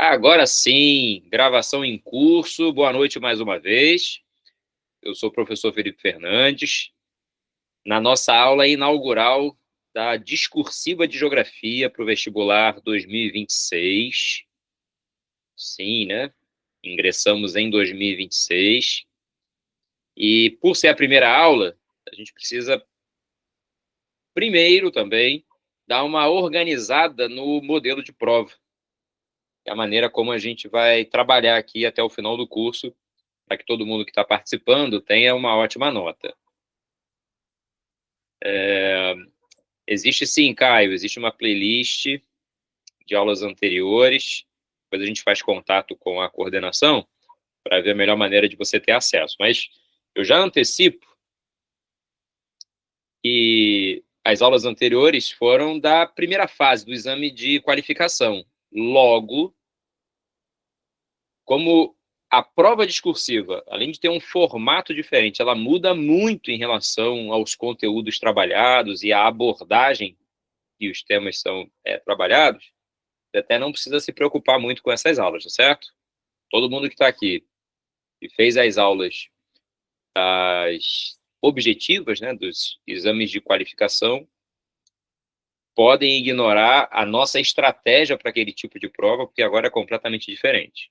Agora sim, gravação em curso. Boa noite mais uma vez. Eu sou o professor Felipe Fernandes. Na nossa aula inaugural da discursiva de geografia para o vestibular 2026. Sim, né? Ingressamos em 2026. E por ser a primeira aula, a gente precisa primeiro também dar uma organizada no modelo de prova. É a maneira como a gente vai trabalhar aqui até o final do curso, para que todo mundo que está participando tenha uma ótima nota. Existe sim, Caio, existe uma playlist de aulas anteriores, depois a gente faz contato com a coordenação para ver a melhor maneira de você ter acesso. Mas eu já antecipo que as aulas anteriores foram da primeira fase do exame de qualificação. Logo, como a prova discursiva, além de ter um formato diferente, ela muda muito em relação aos conteúdos trabalhados e à abordagem que os temas são trabalhados, você até não precisa se preocupar muito com essas aulas, tá certo? Todo mundo que está aqui e fez as aulas das objetivas, né, dos exames de qualificação, podem ignorar a nossa estratégia para aquele tipo de prova, porque agora é completamente diferente.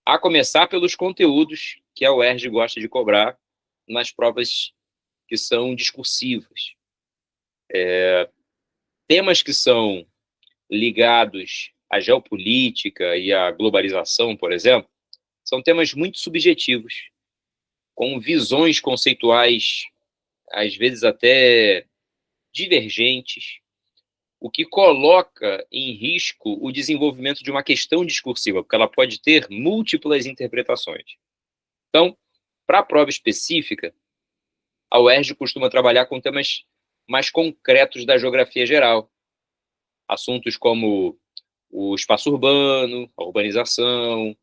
A começar pelos conteúdos que a UERJ gosta de cobrar nas provas que são discursivas. Temas que são ligados à geopolítica e à globalização, por exemplo, são temas muito subjetivos, com visões conceituais, às vezes até divergentes, o que coloca em risco o desenvolvimento de uma questão discursiva, porque ela pode ter múltiplas interpretações. Então, para a prova específica, a UERJ costuma trabalhar com temas mais concretos da geografia geral. Assuntos como o espaço urbano, a urbanização,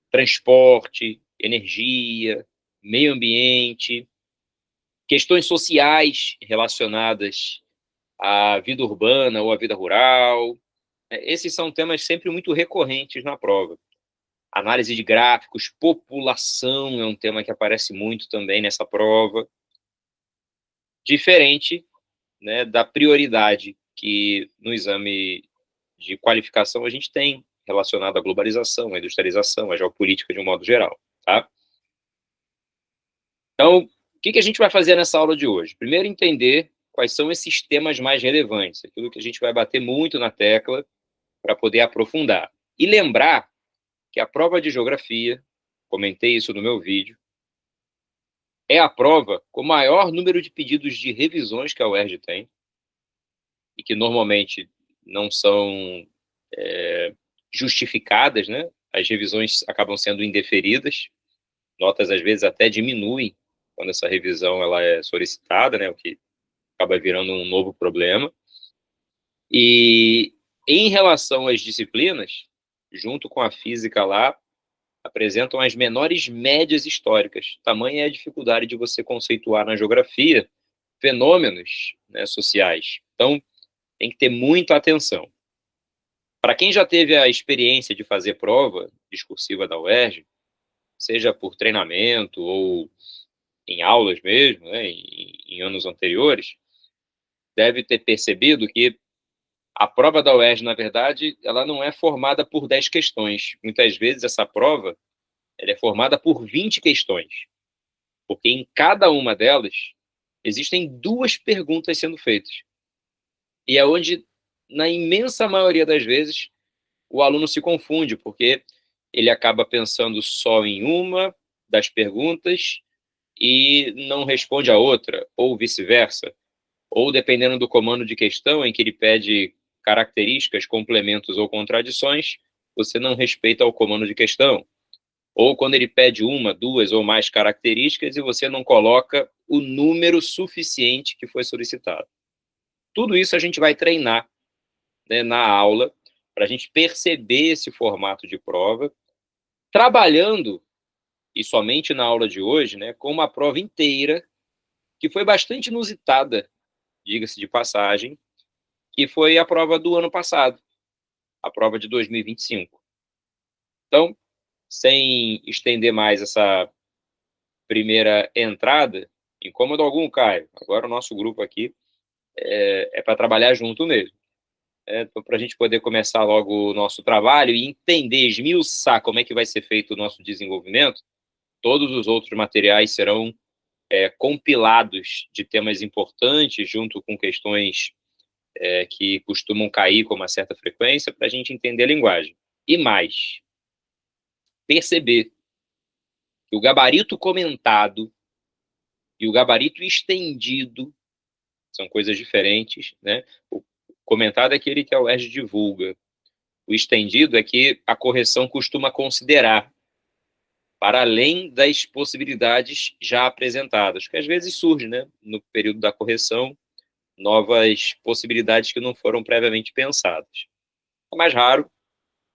transporte, energia, meio ambiente, questões sociais relacionadas à vida urbana ou à vida rural. Esses são temas sempre muito recorrentes na prova. Análise de gráficos, população é um tema que aparece muito também nessa prova. Diferente, né, da prioridade que no exame de qualificação a gente tem relacionado à globalização, à industrialização, à geopolítica de um modo geral, tá? Então, o que a gente vai fazer nessa aula de hoje? Primeiro, entender quais são esses temas mais relevantes, aquilo que a gente vai bater muito na tecla para poder aprofundar. E lembrar que a prova de geografia, comentei isso no meu vídeo, é a prova com o maior número de pedidos de revisões que a UERJ tem, e que normalmente não são justificadas, né? As revisões acabam sendo indeferidas, notas às vezes até diminuem quando essa revisão ela é solicitada, né? O que acaba virando um novo problema. E em relação às disciplinas, junto com a física lá, apresentam as menores médias históricas. Tamanha é a dificuldade de você conceituar na geografia fenômenos, né, sociais. Então, tem que ter muita atenção. Para quem já teve a experiência de fazer prova discursiva da UERJ, seja por treinamento ou em aulas mesmo, né, em anos anteriores, deve ter percebido que a prova da UERJ, na verdade, ela não é formada por 10 questões. Muitas vezes essa prova ela é formada por 20 questões, porque em cada uma delas existem duas perguntas sendo feitas. E é onde, na imensa maioria das vezes, o aluno se confunde, porque ele acaba pensando só em uma das perguntas e não responde a outra, ou vice-versa. Ou, dependendo do comando de questão, em que ele pede características, complementos ou contradições, você não respeita o comando de questão. Ou quando ele pede uma, duas ou mais características e você não coloca o número suficiente que foi solicitado. Tudo isso a gente vai treinar, né, na aula, para a gente perceber esse formato de prova, trabalhando, e somente na aula de hoje, né, com uma prova inteira, que foi bastante inusitada, diga-se de passagem, que foi a prova do ano passado, a prova de 2025. Então, sem estender mais essa primeira entrada, incômodo algum, Caio. Agora o nosso grupo aqui é para trabalhar junto mesmo. Então, para a gente poder começar logo o nosso trabalho e entender, esmiuçar como é que vai ser feito o nosso desenvolvimento, todos os outros materiais serão compilados de temas importantes, junto com questões que costumam cair com uma certa frequência, para a gente entender a linguagem. E mais, perceber que o gabarito comentado e o gabarito estendido são coisas diferentes, né? O comentado é aquele que a UERJ divulga. O estendido é que a correção costuma considerar, para além das possibilidades já apresentadas, que às vezes surge, né, no período da correção, novas possibilidades que não foram previamente pensadas. É mais raro,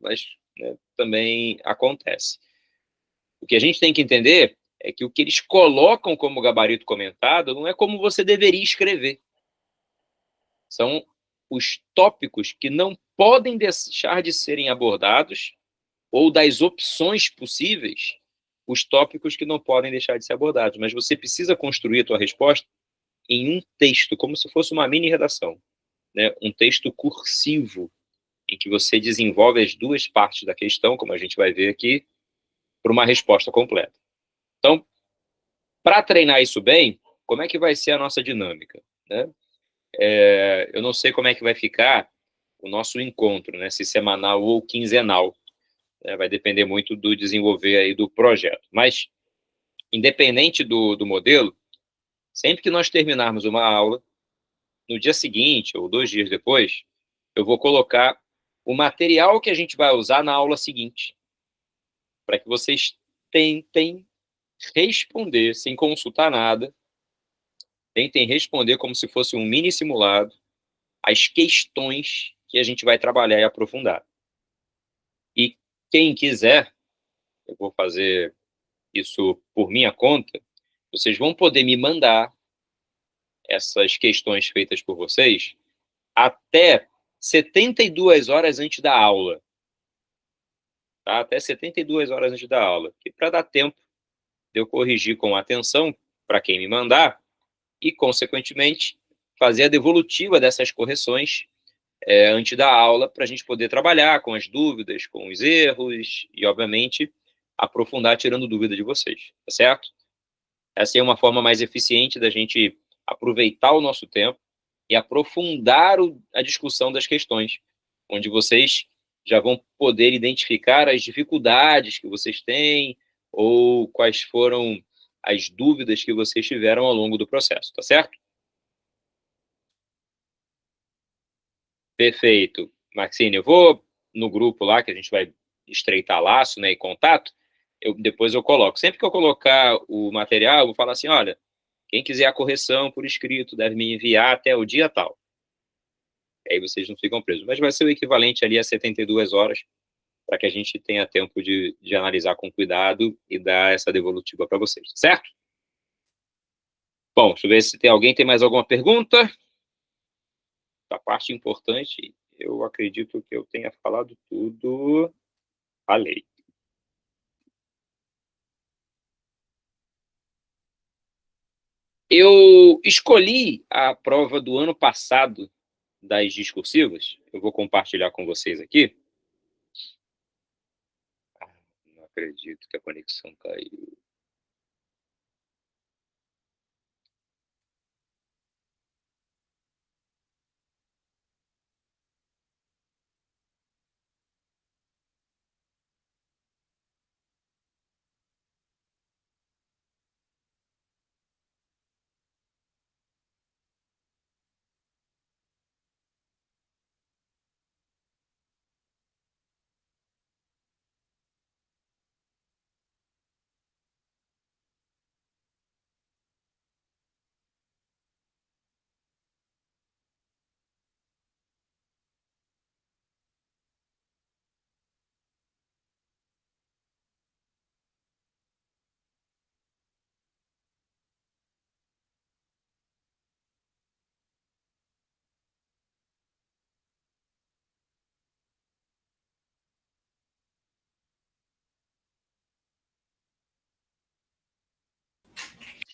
mas né, também acontece. O que a gente tem que entender é que o que eles colocam como gabarito comentado não é como você deveria escrever. São os tópicos que não podem deixar de serem abordados, ou das opções possíveis, os tópicos que não podem deixar de ser abordados. Mas você precisa construir a tua resposta em um texto, como se fosse uma mini redação, né? Um texto cursivo, em que você desenvolve as duas partes da questão, como a gente vai ver aqui, para uma resposta completa. Então, para treinar isso bem, como é que vai ser a nossa dinâmica, né? Eu não sei como é que vai ficar o nosso encontro, né? Se semanal ou quinzenal, né? Vai depender muito do desenvolver aí do projeto. Mas, independente do modelo, sempre que nós terminarmos uma aula, no dia seguinte ou 2 dias depois, eu vou colocar o material que a gente vai usar na aula seguinte, para que vocês tentem responder sem consultar nada, tentem responder como se fosse um mini simulado, as questões que a gente vai trabalhar e aprofundar. E quem quiser, eu vou fazer isso por minha conta, vocês vão poder me mandar essas questões feitas por vocês até 72 horas antes da aula. Tá? Até 72 horas antes da aula. E para dar tempo de eu corrigir com atenção para quem me mandar e, consequentemente, fazer a devolutiva dessas correções antes da aula, para a gente poder trabalhar com as dúvidas, com os erros e, obviamente, aprofundar tirando dúvida de vocês, tá certo? Essa é uma forma mais eficiente da gente aproveitar o nosso tempo e aprofundar a discussão das questões, onde vocês já vão poder identificar as dificuldades que vocês têm ou quais foram as dúvidas que vocês tiveram ao longo do processo, tá certo? Perfeito. Maxine, eu vou no grupo lá, que a gente vai estreitar laço, né, e contato, depois eu coloco. Sempre que eu colocar o material, eu vou falar assim, olha, quem quiser a correção por escrito deve me enviar até o dia tal. Aí vocês não ficam presos. Mas vai ser o equivalente ali a 72 horas, para que a gente tenha tempo de analisar com cuidado e dar essa devolutiva para vocês, certo? Bom, deixa eu ver se tem alguém tem mais alguma pergunta. A parte importante, eu acredito que eu tenha falado tudo. Falei. Eu escolhi a prova do ano passado das discursivas. Eu vou compartilhar com vocês aqui. Não acredito que a conexão caiu.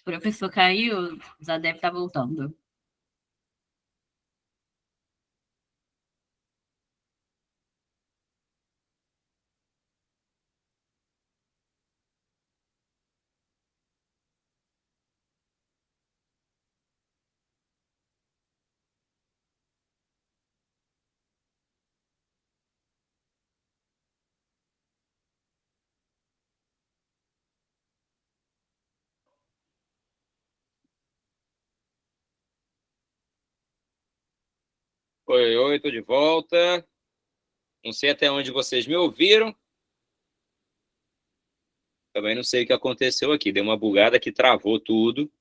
O professor caiu, já deve estar voltando. Oi, oi, tô de volta. Não sei até onde vocês me ouviram. Também não sei o que aconteceu aqui. Deu uma bugada que travou tudo.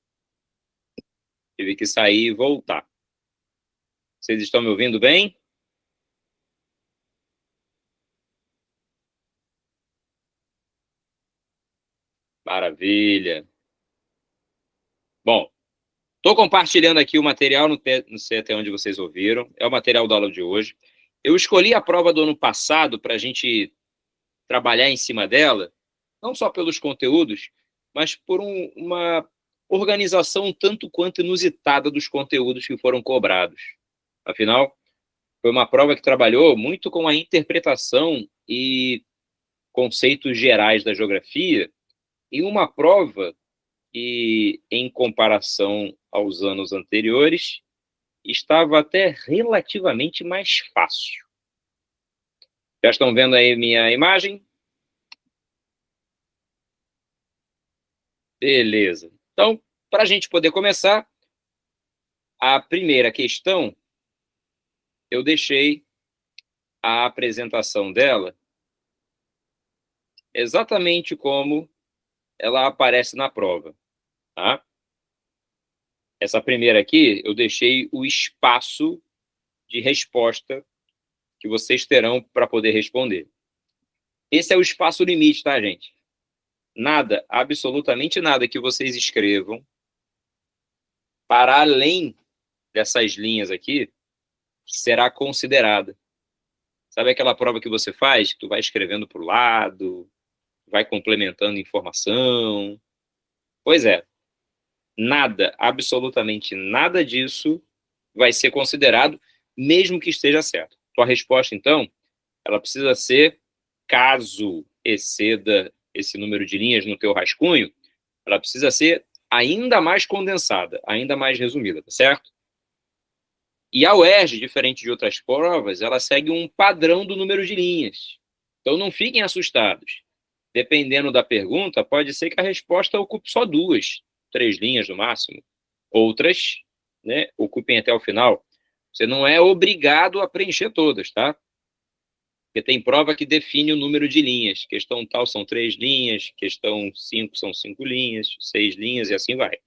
Tive que sair e voltar. Vocês estão me ouvindo bem? Maravilha. Bom, estou compartilhando aqui o material, não sei até onde vocês ouviram. É o material da aula de hoje. Eu escolhi a prova do ano passado para a gente trabalhar em cima dela, não só pelos conteúdos, mas por uma organização um tanto quanto inusitada dos conteúdos que foram cobrados. Afinal, foi uma prova que trabalhou muito com a interpretação e conceitos gerais da geografia, e uma prova que, em comparação aos anos anteriores, estava até relativamente mais fácil. Já estão vendo aí minha imagem? Beleza. Então, para a gente poder começar, a primeira questão, eu deixei a apresentação dela exatamente como ela aparece na prova, tá? Essa primeira aqui, eu deixei o espaço de resposta que vocês terão para poder responder. Esse é o espaço limite, tá, gente? Nada, absolutamente nada que vocês escrevam para além dessas linhas aqui será considerada. Sabe aquela prova que você faz, que tu vai escrevendo para o lado, vai complementando informação? Pois é, nada, absolutamente nada disso vai ser considerado, mesmo que esteja certo. Tua resposta, então, ela precisa ser, caso exceda esse número de linhas no teu rascunho, ela precisa ser ainda mais condensada, ainda mais resumida, tá certo? E a UERJ, diferente de outras provas, ela segue um padrão do número de linhas. Então não fiquem assustados. Dependendo da pergunta, pode ser que a resposta ocupe só 2, 3 linhas no máximo. Outras, né, ocupem até o final. Você não é obrigado a preencher todas, tá? Porque tem prova que define o número de linhas. Questão tal são 3 linhas, questão 5 são 5 linhas, 6 linhas e assim vai.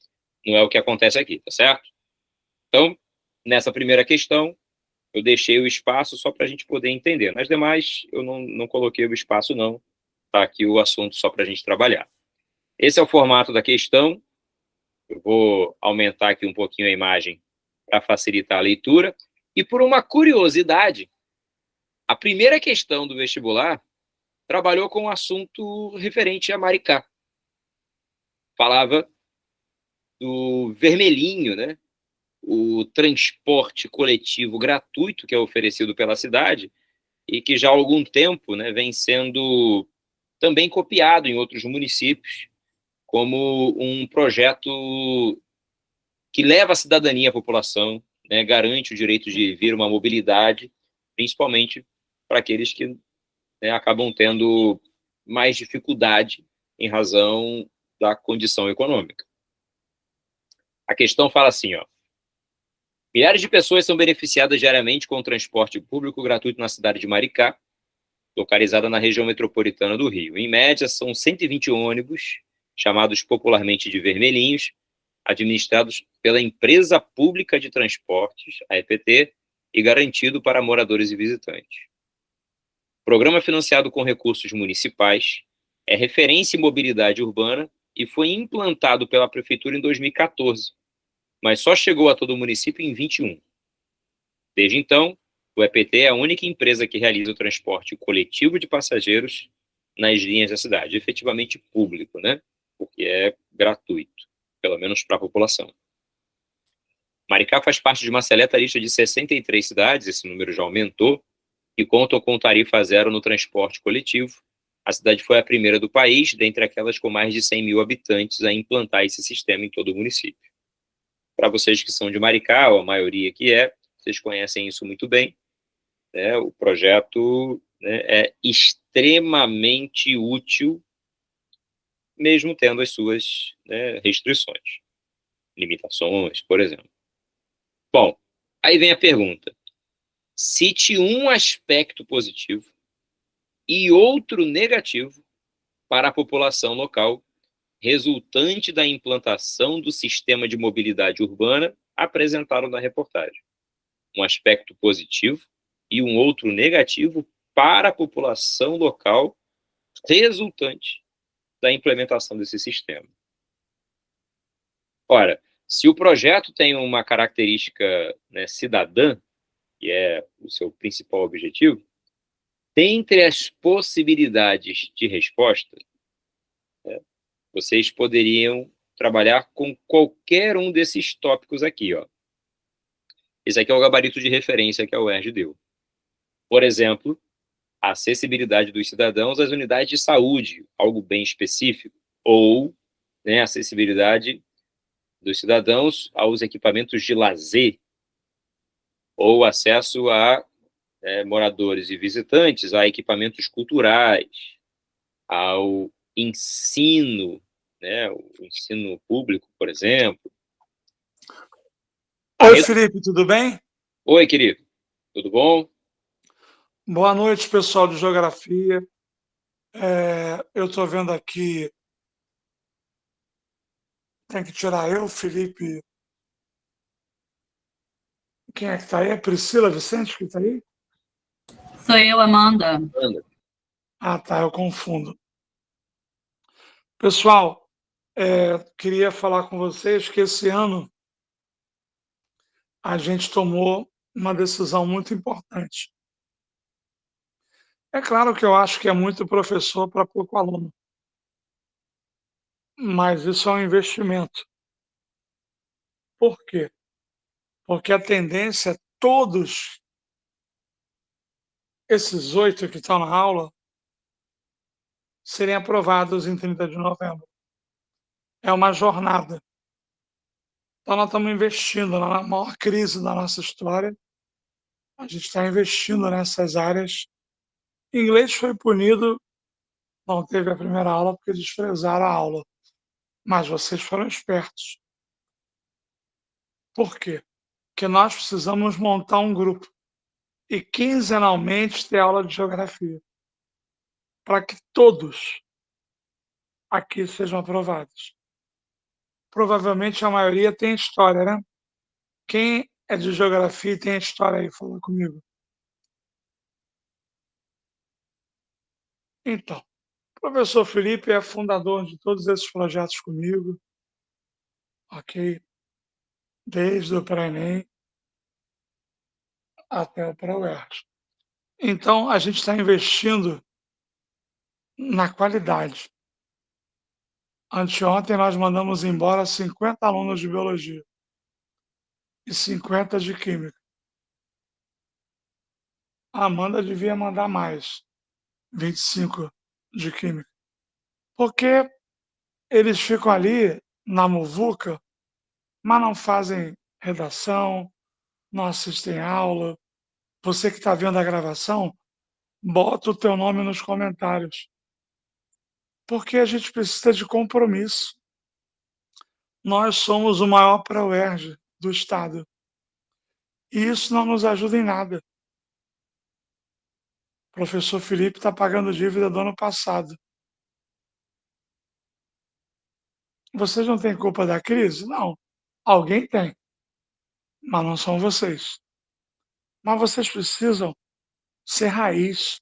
Não é o que acontece aqui, tá certo? Então, nessa primeira questão, eu deixei o espaço só para a gente poder entender. Nas demais, eu não coloquei o espaço, não. Está aqui o assunto só para a gente trabalhar. Esse é o formato da questão. Eu vou aumentar aqui um pouquinho a imagem para facilitar a leitura. E por uma curiosidade, a primeira questão do vestibular trabalhou com um assunto referente a Maricá. Falava do vermelhinho, né? O transporte coletivo gratuito que é oferecido pela cidade e que já há algum tempo, né, vem sendo também copiado em outros municípios como um projeto que leva a cidadania à população, né, garante o direito de vir uma mobilidade, principalmente para aqueles que, né, acabam tendo mais dificuldade em razão da condição econômica. A questão fala assim, ó: milhares de pessoas são beneficiadas diariamente com o transporte público gratuito na cidade de Maricá, localizada na região metropolitana do Rio. Em média, são 120 ônibus, chamados popularmente de vermelhinhos, administrados pela Empresa Pública de Transportes, a EPT, e garantido para moradores e visitantes. O programa financiado com recursos municipais é referência em mobilidade urbana e foi implantado pela Prefeitura em 2014, mas só chegou a todo o município em 21. Desde então, o EPT é a única empresa que realiza o transporte coletivo de passageiros nas linhas da cidade, efetivamente público, né? Porque é gratuito. pelo menos para a população. Maricá faz parte de uma seleta lista de 63 cidades, esse número já aumentou, que contam com tarifa zero no transporte coletivo. A cidade foi a primeira do país, dentre aquelas com mais de 100 mil habitantes, a implantar esse sistema em todo o município. Para vocês que são de Maricá, ou a maioria que vocês conhecem isso muito bem, né? O projeto, né, é extremamente útil, mesmo tendo as suas, né, restrições, limitações, por exemplo. Bom, aí vem a pergunta. Cite um aspecto positivo e outro negativo para a população local, resultante da implantação do sistema de mobilidade urbana apresentado na reportagem. Um aspecto positivo e um outro negativo para a população local, resultante da implementação desse sistema. Ora, se o projeto tem uma característica, né, cidadã, que é o seu principal objetivo, dentre as possibilidades de resposta, né, vocês poderiam trabalhar com qualquer um desses tópicos aqui, ó. Esse aqui é o gabarito de referência que a UERJ deu. Por exemplo, a acessibilidade dos cidadãos às unidades de saúde, algo bem específico, ou, né, acessibilidade dos cidadãos aos equipamentos de lazer, ou acesso a moradores e visitantes a equipamentos culturais, ao ensino, né, o ensino público, por exemplo. Oi, Felipe, tudo bem? Oi, querido, tudo bom? Boa noite, pessoal de Geografia. Eu estou vendo aqui, tem que tirar eu, Felipe. Quem é que está aí? É Priscila Vicente que está aí? Sou eu, Amanda. Ah, tá, eu confundo. Pessoal, queria falar com vocês que esse ano a gente tomou uma decisão muito importante. É claro que eu acho que é muito professor para pouco aluno, mas isso é um investimento. Por quê? Porque a tendência é todos esses 8 que estão na aula serem aprovados em 30 de novembro. É uma jornada. Então, nós estamos investindo na maior crise da nossa história. A gente está investindo nessas áreas. Inglês foi punido, não teve a primeira aula porque desprezaram a aula. Mas vocês foram espertos. Por quê? Porque nós precisamos montar um grupo e quinzenalmente ter aula de geografia para que todos aqui sejam aprovados. Provavelmente a maioria tem história, né? Quem é de geografia e tem história aí? Fala comigo. Então, o professor Felipe é fundador de todos esses projetos comigo, ok? Desde o pré-ENEM até o pré-UERJ. Então, a gente está investindo na qualidade. Anteontem nós mandamos embora 50 alunos de biologia e 50 de química. A Amanda devia mandar mais, 25 de química. Porque eles ficam ali na muvuca, mas não fazem redação, não assistem aula. Você que está vendo a gravação, bota o teu nome nos comentários. Porque a gente precisa de compromisso. Nós somos o maior pré-UERJ do estado. E isso não nos ajuda em nada. O professor Felipe está pagando dívida do ano passado. Vocês não têm culpa da crise? Não. Alguém tem. Mas não são vocês. Mas vocês precisam ser raiz.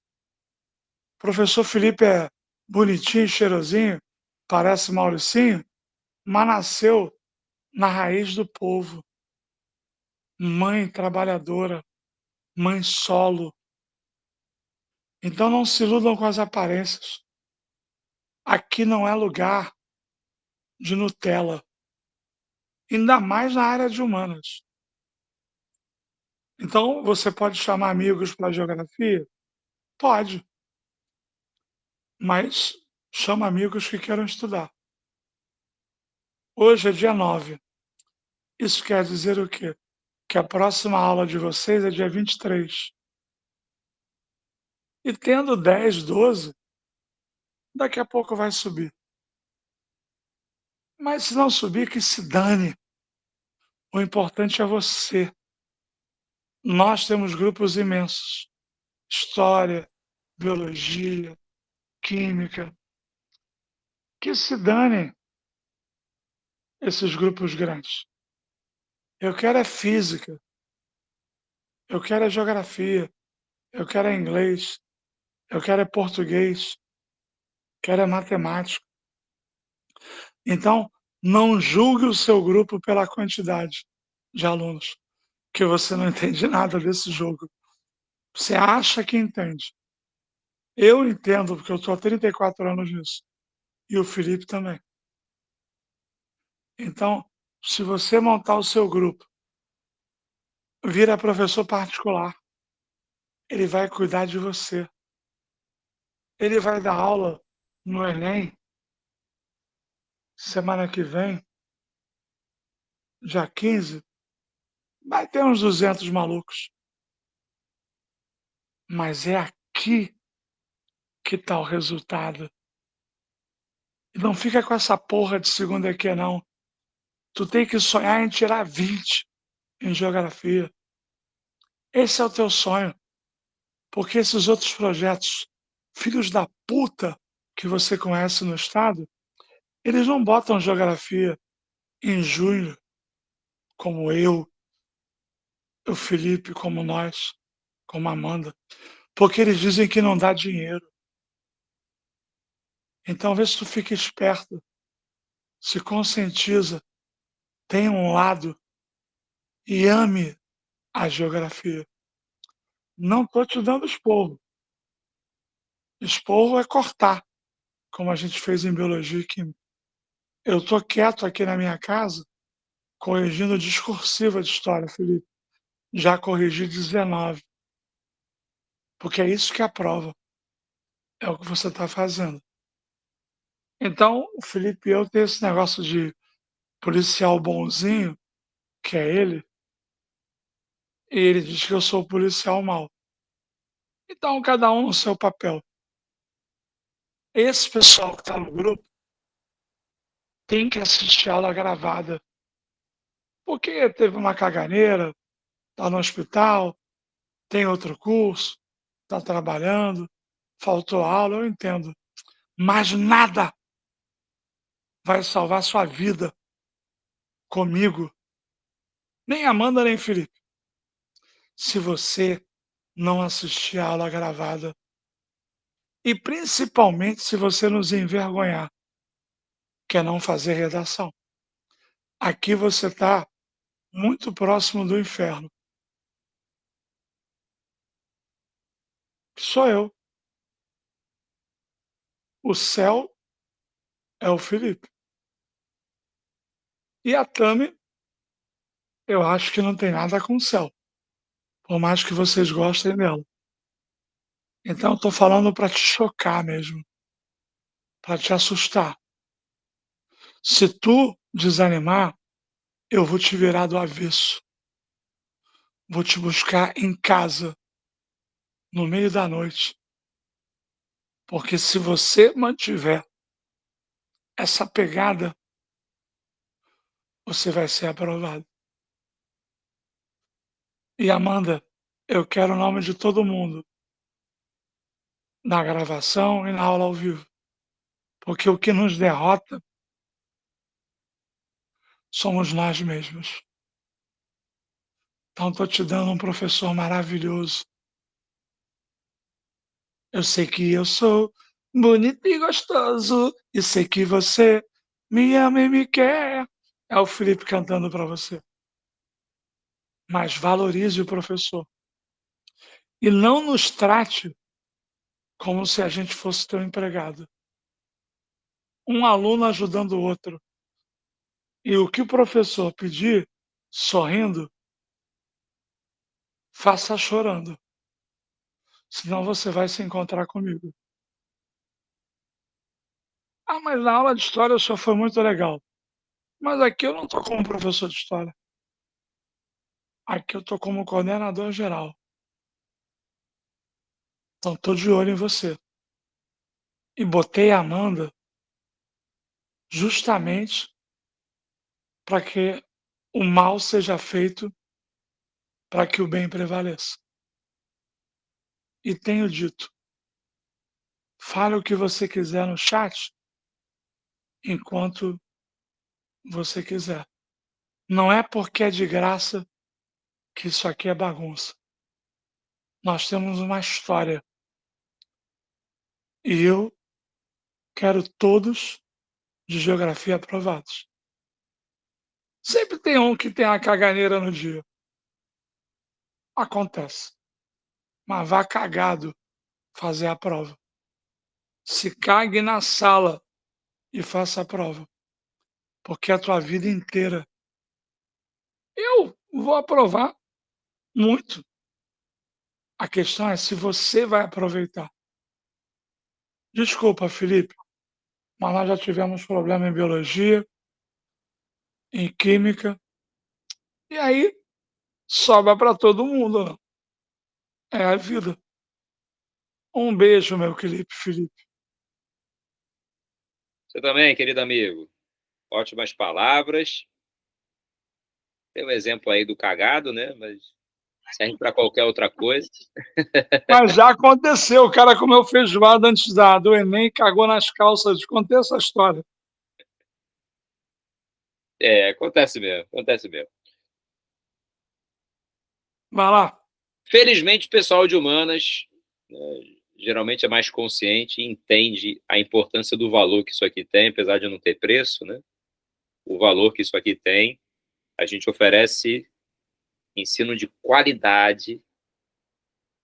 O professor Felipe é bonitinho, cheirosinho, parece Mauricinho, mas nasceu na raiz do povo. Mãe trabalhadora, mãe solo. Então não se iludam com as aparências. Aqui não é lugar de Nutella. ainda mais na área de humanas. Então, você pode chamar amigos para geografia? Pode, mas chama amigos que queiram estudar. Hoje é dia 9. Isso quer dizer o quê? Que a próxima aula de vocês é dia 23. E tendo 10, 12, daqui a pouco vai subir. Mas se não subir, que se dane. O importante é você. Nós temos grupos imensos: história, biologia, química. Que se dane esses grupos grandes. Eu quero é física, eu quero é geografia, eu quero é inglês, eu quero é português, quero é matemática. Então, não julgue o seu grupo pela quantidade de alunos, que você não entende nada desse jogo. Você acha que entende. Eu entendo, porque eu estou há 34 anos nisso. E o Felipe também. Então, se você montar o seu grupo, vira professor particular, ele vai cuidar de você. Ele vai dar aula no Enem semana que vem, dia 15. Vai ter uns 200 malucos. Mas é aqui que está o resultado. E não fica com essa porra de segunda EQ, não. Tu tem que sonhar em tirar 20 em geografia. Esse é o teu sonho. Porque esses outros projetos, filhos da puta que você conhece no estado, eles não botam geografia em junho, como eu, o Felipe, como nós, como a Amanda, porque eles dizem que não dá dinheiro. Então, vê se tu fica esperto, se conscientiza, tem um lado e ame a geografia. Não estou te dando esporro. Esporro é cortar, como a gente fez em biologia e química. Eu estou quieto aqui na minha casa, corrigindo discursiva de história, Felipe. Já corrigi 19. Porque é isso que é a prova. É o que você está fazendo. Então, o Felipe e eu tem esse negócio de policial bonzinho, que é ele, e ele diz que eu sou o policial mau. Então, cada um no seu papel. Esse pessoal que está no grupo tem que assistir a aula gravada. Porque teve uma caganeira, está no hospital, tem outro curso, está trabalhando, faltou aula, eu entendo. Mas nada vai salvar sua vida comigo, nem Amanda, nem Felipe, se você não assistir a aula gravada. E principalmente se você nos envergonhar, que é não fazer redação. Aqui você está muito próximo do inferno. Sou eu. O céu é o Felipe. E a Tami, eu acho que não tem nada com o céu, por mais que vocês gostem dela. Então eu tô falando para te chocar mesmo, para te assustar. Se tu desanimar, eu vou te virar do avesso. Vou te buscar em casa, no meio da noite. Porque se você mantiver essa pegada, você vai ser aprovado. E Amanda, eu quero o nome de todo mundo na gravação e na aula ao vivo. Porque o que nos derrota somos nós mesmos. Então estou te dando um professor maravilhoso. Eu sei que eu sou bonito e gostoso. E sei que você me ama e me quer. É o Felipe cantando para você. Mas valorize o professor. E não nos trate como se a gente fosse teu empregado. Um aluno ajudando o outro. E o que o professor pedir, sorrindo, faça chorando. Senão você vai se encontrar comigo. Ah, mas na aula de história o senhor foi muito legal. Mas aqui eu não estou como professor de história. Aqui eu estou como coordenador geral. Então estou de olho em você. E botei a Amanda justamente para que o mal seja feito para que o bem prevaleça. E tenho dito, fale o que você quiser no chat enquanto você quiser. Não é porque é de graça que isso aqui é bagunça. Nós temos uma história. E eu quero todos de geografia aprovados. Sempre tem um que tem a caganeira no dia. Acontece. Mas vá cagado fazer a prova. Se cague na sala e faça a prova. Porque a tua vida inteira. Eu vou aprovar muito. A questão é se você vai aproveitar. Desculpa, Felipe, mas nós já tivemos problema em biologia, em química, e aí sobra para todo mundo, né? É a vida. Um beijo, meu Felipe. Você também, querido amigo. Ótimas palavras. Tem um exemplo aí do cagado, né? Mas serve para qualquer outra coisa. Mas já aconteceu, o cara comeu feijoada antes do Enem, cagou nas calças. Contei essa história. É, acontece mesmo, acontece mesmo. Vai lá. Felizmente, o pessoal de humanas geralmente é mais consciente e entende a importância do valor que isso aqui tem, apesar de não ter preço, né? O valor que isso aqui tem. A gente oferece ensino de qualidade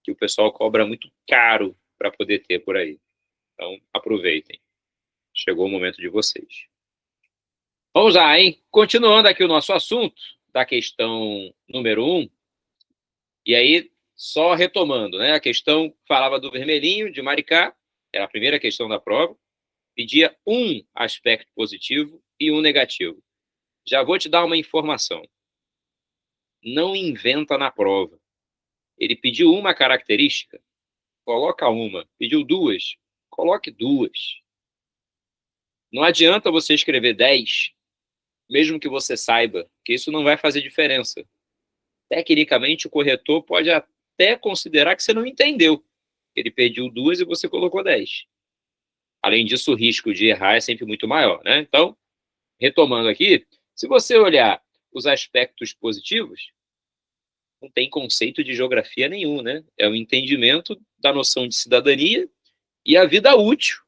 que o pessoal cobra muito caro para poder ter por aí. Então, aproveitem. Chegou o momento de vocês. Vamos lá, hein? Continuando aqui o nosso assunto da questão número 1. E aí, só retomando, né? A questão falava do vermelhinho, de Maricá, era a primeira questão da prova, pedia um aspecto positivo e um negativo. Já vou te dar uma informação. Não inventa na prova. Ele pediu uma característica, coloca uma. Pediu duas, coloque duas. Não adianta você escrever 10, mesmo que você saiba, que isso não vai fazer diferença. Tecnicamente, o corretor pode até considerar que você não entendeu. Ele pediu duas e você colocou 10. Além disso, o risco de errar é sempre muito maior, né? Então, retomando aqui, se você olhar os aspectos positivos, não tem conceito de geografia nenhum, né? É o entendimento da noção de cidadania e a vida útil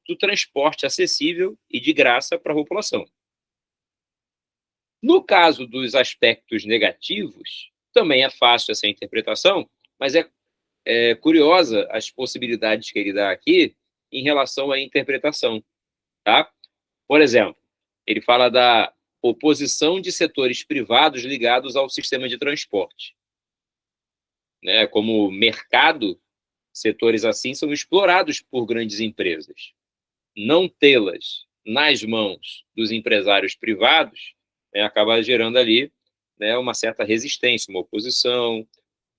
do transporte acessível e de graça para a população. No caso dos aspectos negativos, também é fácil essa interpretação, mas é curiosa as possibilidades que ele dá aqui em relação à interpretação, tá? Por exemplo, ele fala da oposição de setores privados ligados ao sistema de transporte, né? Como mercado, setores assim são explorados por grandes empresas. Não tê-las nas mãos dos empresários privados, né, acaba gerando ali, né, uma certa resistência, uma oposição,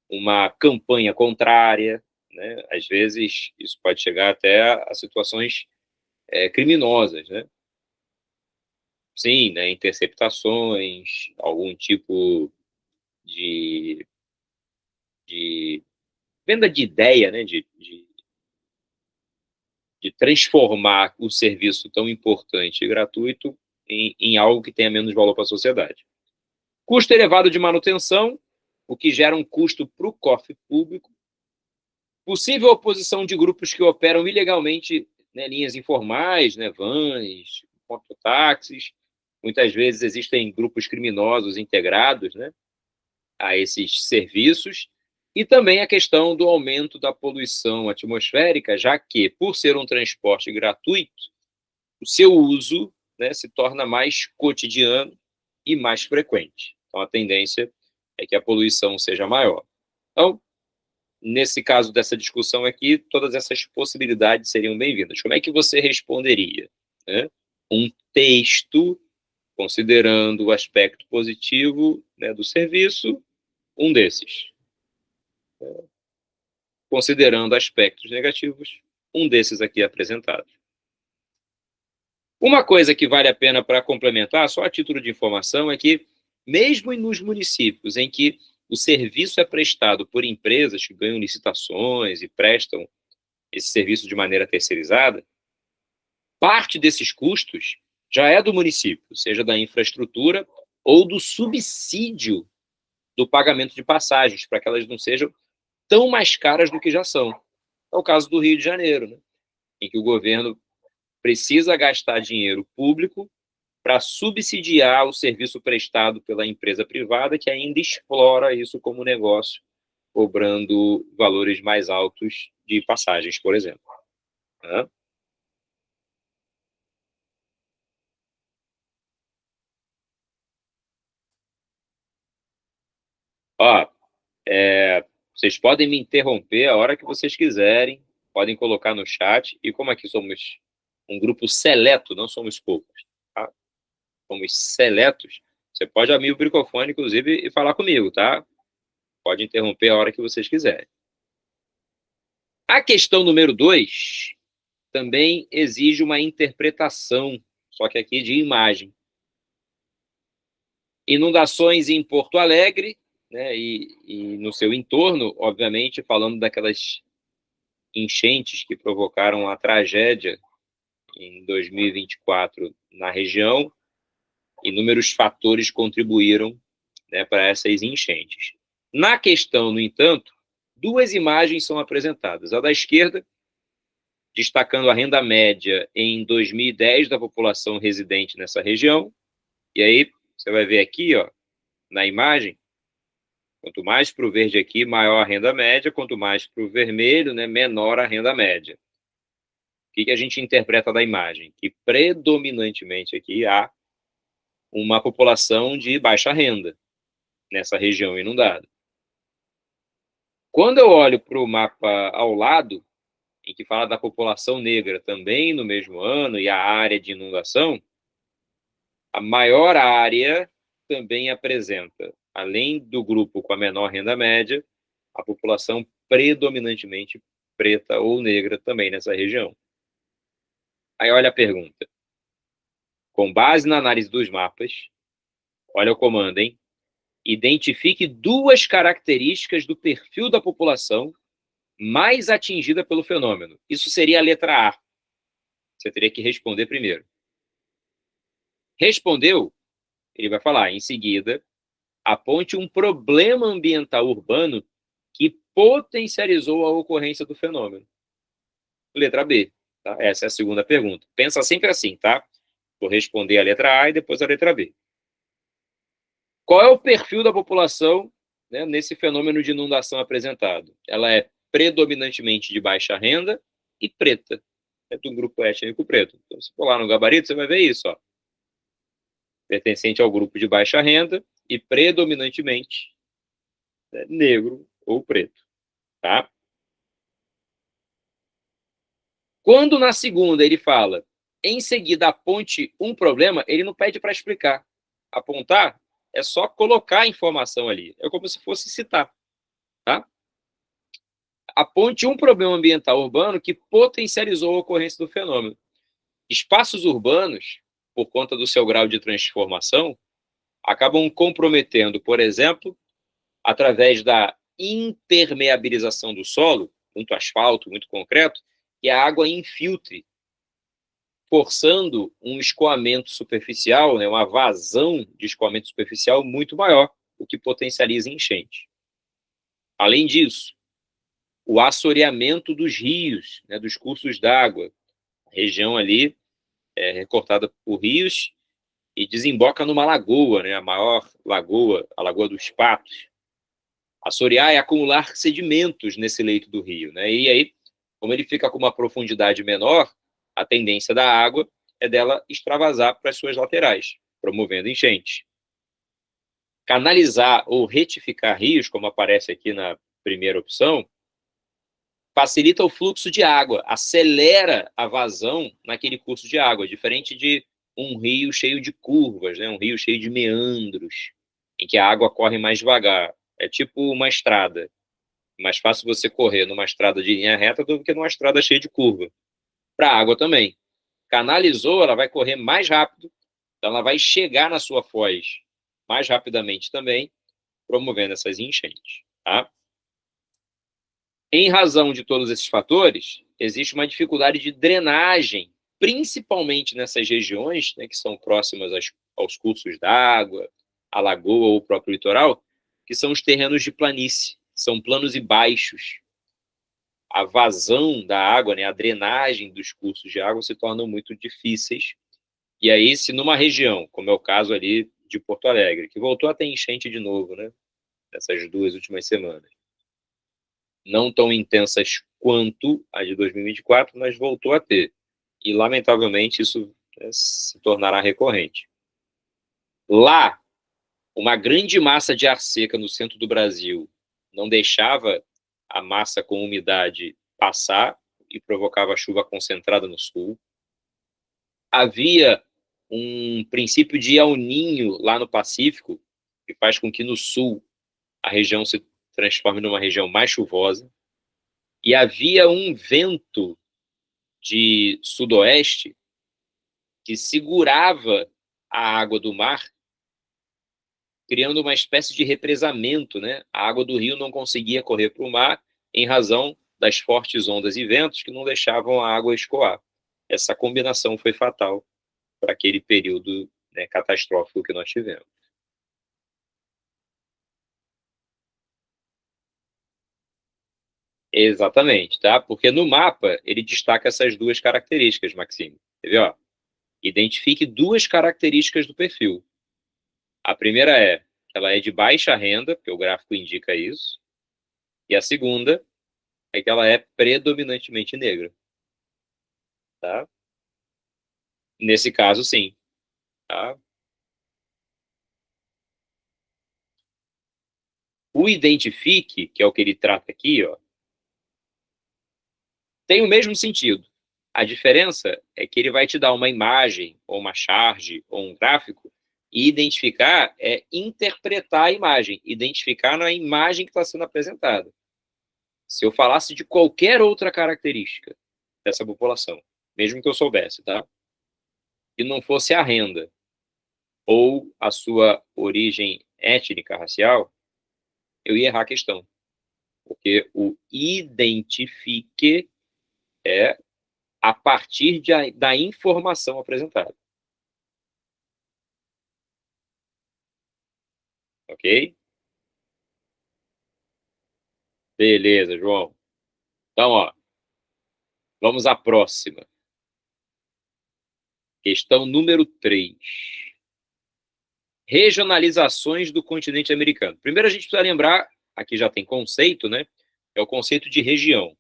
uma campanha contrária, né? Às vezes isso pode chegar até a situações criminosas, né? Sim, né, interceptações, algum tipo de, de venda de ideia, né, de transformar o serviço tão importante e gratuito em algo que tenha menos valor para a sociedade. Custo elevado de manutenção, o que gera um custo para o cofre público. Possível oposição de grupos que operam ilegalmente, né, linhas informais, né, vans, mototáxis. Muitas vezes existem grupos criminosos integrados, né, a esses serviços. E também a questão do aumento da poluição atmosférica, já que, por ser um transporte gratuito, o seu uso, né, se torna mais cotidiano e mais frequente. Então, a tendência é que a poluição seja maior. Então, nesse caso dessa discussão aqui, todas essas possibilidades seriam bem-vindas. Como é que você responderia, né? Um texto considerando o aspecto positivo, né, do serviço, um desses. Considerando aspectos negativos, um desses aqui apresentados. Uma coisa que vale a pena para complementar, só a título de informação, é que, mesmo nos municípios em que o serviço é prestado por empresas que ganham licitações e prestam esse serviço de maneira terceirizada, parte desses custos já é do município, seja da infraestrutura ou do subsídio do pagamento de passagens, para que elas não sejam tão mais caras do que já são. É o caso do Rio de Janeiro, né, em que o governo precisa gastar dinheiro público para subsidiar o serviço prestado pela empresa privada, que ainda explora isso como negócio, cobrando valores mais altos de passagens, por exemplo. Ó, vocês podem me interromper a hora que vocês quiserem, podem colocar no chat, e como aqui somos um grupo seleto, não somos poucos, tá? Somos seletos, você pode abrir o microfone, inclusive, e falar comigo, tá? Pode interromper a hora que vocês quiserem. A questão número 2 também exige uma interpretação, só que aqui de imagem. Inundações em Porto Alegre, né, e no seu entorno, obviamente, falando daquelas enchentes que provocaram a tragédia em 2024 na região, inúmeros fatores contribuíram, né, para essas enchentes. Na questão, no entanto, duas imagens são apresentadas. A da esquerda, destacando a renda média em 2010 da população residente nessa região. E aí, você vai ver aqui, ó, na imagem, quanto mais para o verde aqui, maior a renda média, quanto mais para o vermelho, né, menor a renda média. O que a gente interpreta da imagem? Que predominantemente aqui há uma população de baixa renda nessa região inundada. Quando eu olho para o mapa ao lado, em que fala da população negra também no mesmo ano e a área de inundação, a maior área também apresenta, além do grupo com a menor renda média, a população predominantemente preta ou negra também nessa região. Aí olha a pergunta. Com base na análise dos mapas, olha o comando, hein? Identifique duas características do perfil da população mais atingida pelo fenômeno. Isso seria a letra A. Você teria que responder primeiro. Respondeu? Ele vai falar, em seguida, aponte um problema ambiental urbano que potencializou a ocorrência do fenômeno. Letra B. Tá? Essa é a segunda pergunta. Pensa sempre assim, tá? Vou responder a letra A e depois a letra B. Qual é o perfil da população, né, nesse fenômeno de inundação apresentado? Ela é predominantemente de baixa renda e preta. É do grupo étnico preto. Então, se for lá no gabarito, você vai ver isso, ó. Pertencente ao grupo de baixa renda e predominantemente, né, negro ou preto, tá? Quando na segunda ele fala, em seguida aponte um problema, ele não pede para explicar. Apontar é só colocar a informação ali. É como se fosse citar, tá? Aponte um problema ambiental urbano que potencializou a ocorrência do fenômeno. Espaços urbanos, por conta do seu grau de transformação, acabam comprometendo, por exemplo, através da impermeabilização do solo, muito asfalto, muito concreto, que a água infiltre, forçando um escoamento superficial, né, uma vazão de escoamento superficial muito maior, o que potencializa enchente. Além disso, o assoreamento dos rios, né, dos cursos d'água, a região ali é recortada por rios e desemboca numa lagoa, né, a maior lagoa, a Lagoa dos Patos. Assorear é acumular sedimentos nesse leito do rio, né, e aí, como ele fica com uma profundidade menor, a tendência da água é dela extravasar para as suas laterais, promovendo enchentes. Canalizar ou retificar rios, como aparece aqui na primeira opção, facilita o fluxo de água, acelera a vazão naquele curso de água, diferente de um rio cheio de curvas, né? Um rio cheio de meandros, em que a água corre mais devagar. É tipo uma estrada. Mais fácil você correr numa estrada de linha reta do que numa estrada cheia de curva. Para a água também. Canalizou, ela vai correr mais rápido, então ela vai chegar na sua foz mais rapidamente também, promovendo essas enchentes. Tá? Em razão de todos esses fatores, existe uma dificuldade de drenagem, principalmente nessas regiões, né, que são próximas aos cursos d'água, à lagoa ou o próprio litoral, que são os terrenos de planície, são planos e baixos. A vazão da água, né, a drenagem dos cursos de água se tornam muito difíceis. E aí, se numa região, como é o caso ali de Porto Alegre, que voltou a ter enchente de novo, né, nessas 2 últimas semanas, não tão intensas quanto a de 2024, mas voltou a ter. E, lamentavelmente, isso, né, se tornará recorrente. Lá, uma grande massa de ar seca no centro do Brasil não deixava a massa com umidade passar e provocava chuva concentrada no sul. Havia um princípio de El Niño lá no Pacífico, que faz com que no sul a região se transforme numa região mais chuvosa. E havia um vento de sudoeste que segurava a água do mar, criando uma espécie de represamento, né? A água do rio não conseguia correr para o mar em razão das fortes ondas e ventos que não deixavam a água escoar. Essa combinação foi fatal para aquele período, né, catastrófico que nós tivemos. Exatamente, tá? Porque no mapa ele destaca essas 2 características, Maxime. Quer ver, ó? Identifique 2 características do perfil. A primeira é que ela é de baixa renda, porque o gráfico indica isso. E a segunda é que ela é predominantemente negra. Tá? Nesse caso, sim. Tá? O identifique, que é o que ele trata aqui, ó, tem o mesmo sentido. A diferença é que ele vai te dar uma imagem, ou uma charge, ou um gráfico, e identificar é interpretar a imagem, identificar na imagem que está sendo apresentada. Se eu falasse de qualquer outra característica dessa população, mesmo que eu soubesse, tá? Que não fosse a renda ou a sua origem étnica, racial, eu ia errar a questão. Porque o identifique é a partir da informação apresentada. Ok? Beleza, João. Então, ó, vamos à próxima. Questão número 3. Regionalizações do continente americano. Primeiro a gente precisa lembrar, aqui já tem conceito, né? É o conceito de região.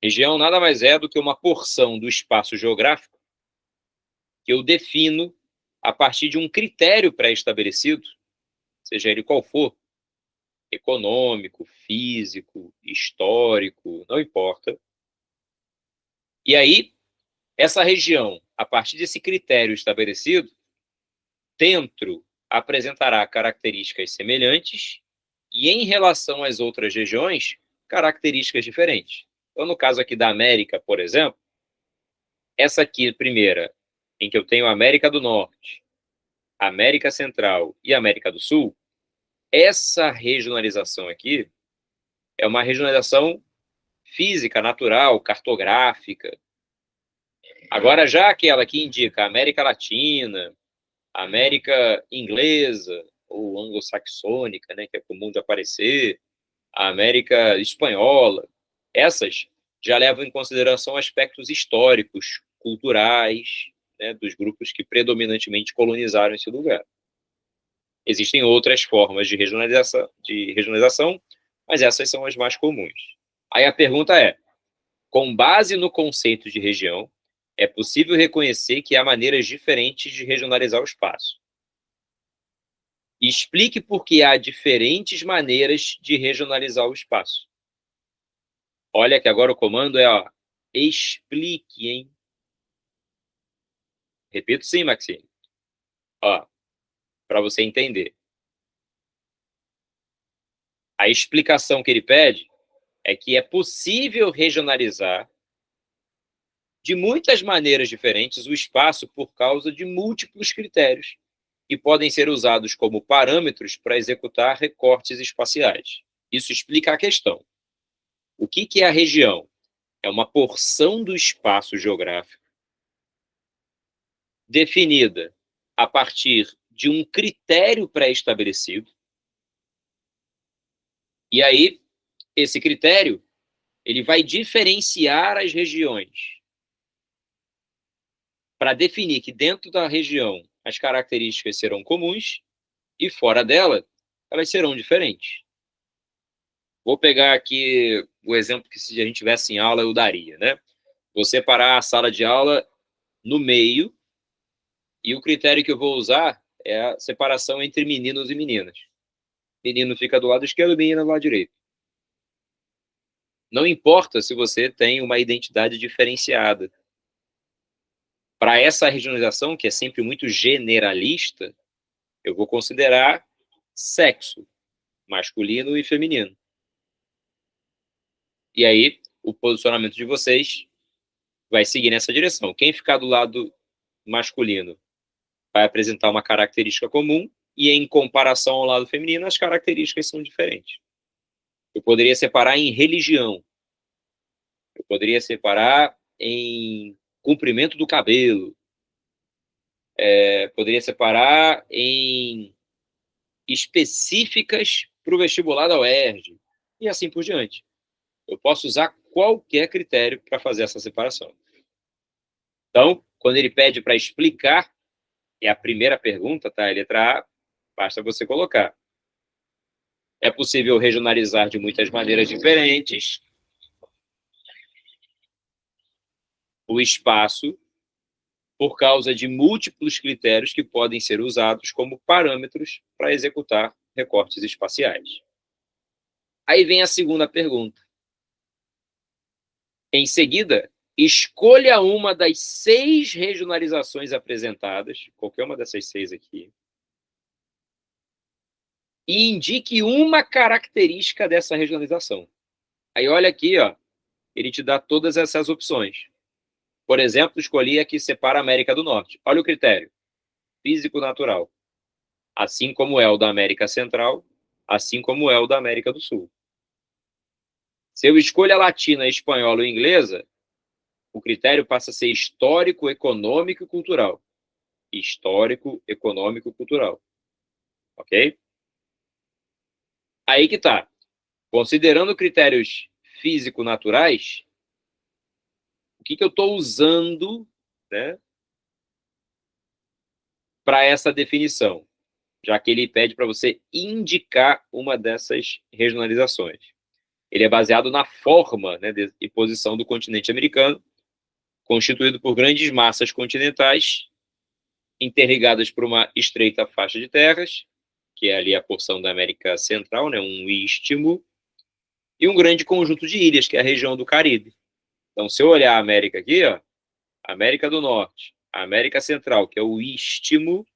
Região nada mais é do que uma porção do espaço geográfico que eu defino a partir de um critério pré-estabelecido, seja ele qual for, econômico, físico, histórico, não importa. E aí, essa região, a partir desse critério estabelecido, dentro apresentará características semelhantes e, em relação às outras regiões, características diferentes. Então, no caso aqui da América, por exemplo, essa aqui, primeira, em que eu tenho América do Norte, América Central e América do Sul, essa regionalização aqui é uma regionalização física, natural, cartográfica. Agora, já aquela que indica América Latina, América Inglesa, ou anglo-saxônica, né, que é comum de aparecer, a América Espanhola, essas já levam em consideração aspectos históricos, culturais, né, dos grupos que predominantemente colonizaram esse lugar. Existem outras formas de regionalização, mas essas são as mais comuns. Aí a pergunta é, com base no conceito de região, É possível reconhecer que há maneiras diferentes de regionalizar o espaço. Explique por que há diferentes maneiras de regionalizar o espaço. Olha que agora o comando é, ó, explique, hein? Repito sim, Maxine. Ó, para você entender. A explicação que ele pede é que é possível regionalizar de muitas maneiras diferentes o espaço por causa de múltiplos critérios que podem ser usados como parâmetros para executar recortes espaciais. Isso explica a questão. O que é a região? É uma porção do espaço geográfico definida a partir de um critério pré-estabelecido. E aí, esse critério, ele vai diferenciar as regiões para definir que dentro da região as características serão comuns e fora dela elas serão diferentes. Vou pegar aqui o exemplo que se a gente tivesse em aula eu daria, né? Vou separar a sala de aula no meio e o critério que eu vou usar é a separação entre meninos e meninas. Menino fica do lado esquerdo, menina do lado direito. Não importa se você tem uma identidade diferenciada. Para essa regionalização, que é sempre muito generalista, eu vou considerar sexo, masculino e feminino. E aí, o posicionamento de vocês vai seguir nessa direção. Quem ficar do lado masculino vai apresentar uma característica comum e, em comparação ao lado feminino, as características são diferentes. Eu poderia separar em religião. Eu poderia separar em comprimento do cabelo. Poderia separar em específicas para o vestibular da UERJ. E assim por diante. Eu posso usar qualquer critério para fazer essa separação. Então, quando ele pede para explicar, é a primeira pergunta, tá? A letra A, basta você colocar. É possível regionalizar de muitas maneiras diferentes o espaço por causa de múltiplos critérios que podem ser usados como parâmetros para executar recortes espaciais. Aí vem a segunda pergunta. Em seguida, escolha uma das 6 regionalizações apresentadas, qualquer uma dessas 6 aqui, e indique uma característica dessa regionalização. Aí olha aqui, ó, ele te dá todas essas opções. Por exemplo, escolhi a que separa a América do Norte. Olha o critério. Físico-natural. Assim como é o da América Central, assim como é o da América do Sul. Se eu escolho a latina, espanhola ou inglesa, o critério passa a ser histórico, econômico e cultural. Histórico, econômico e cultural. Ok? Aí que tá. Considerando critérios físico-naturais, o que eu estou usando, né, para essa definição? Já que ele pede para você indicar uma dessas regionalizações. Ele é baseado na forma, né, e posição do continente americano, constituído por grandes massas continentais, interligadas por uma estreita faixa de terras, que é ali a porção da América Central, né, um istmo, e um grande conjunto de ilhas, que é a região do Caribe. Então, se eu olhar a América aqui, ó, América do Norte, a América Central, que é o istmo,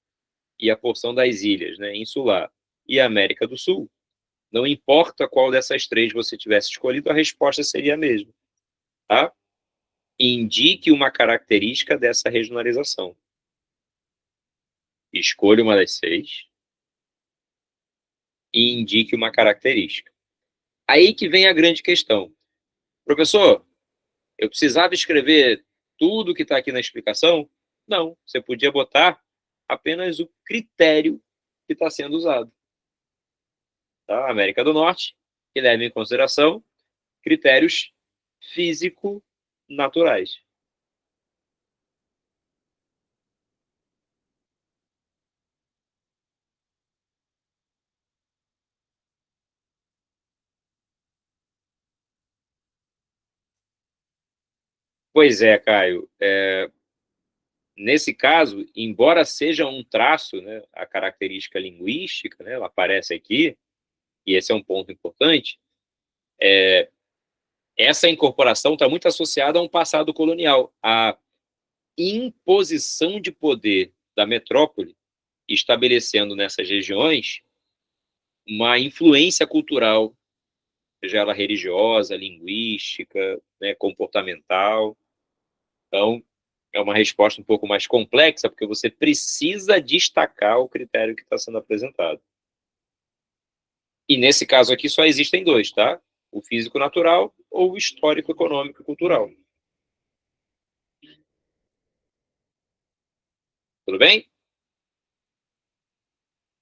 e a porção das ilhas, né, insular, e a América do Sul, não importa qual dessas 3 você tivesse escolhido, a resposta seria a mesma. Tá? Indique uma característica dessa regionalização. Escolha uma das 6 e indique uma característica. Aí que vem a grande questão. Professor, eu precisava escrever tudo que está aqui na explicação? Não, você podia botar apenas o critério que está sendo usado. Tá? América do Norte, que leva em consideração critérios físico-naturais. Pois é, Caio. Nesse caso, embora seja um traço, né, a característica linguística, né, ela aparece aqui, e esse é um ponto importante, essa incorporação está muito associada a um passado colonial, a imposição de poder da metrópole, estabelecendo nessas regiões uma influência cultural, seja ela religiosa, linguística, né, comportamental. Então, é uma resposta um pouco mais complexa, porque você precisa destacar o critério que está sendo apresentado. E nesse caso aqui só existem dois, tá? O físico-natural ou o histórico-econômico-cultural. Tudo bem?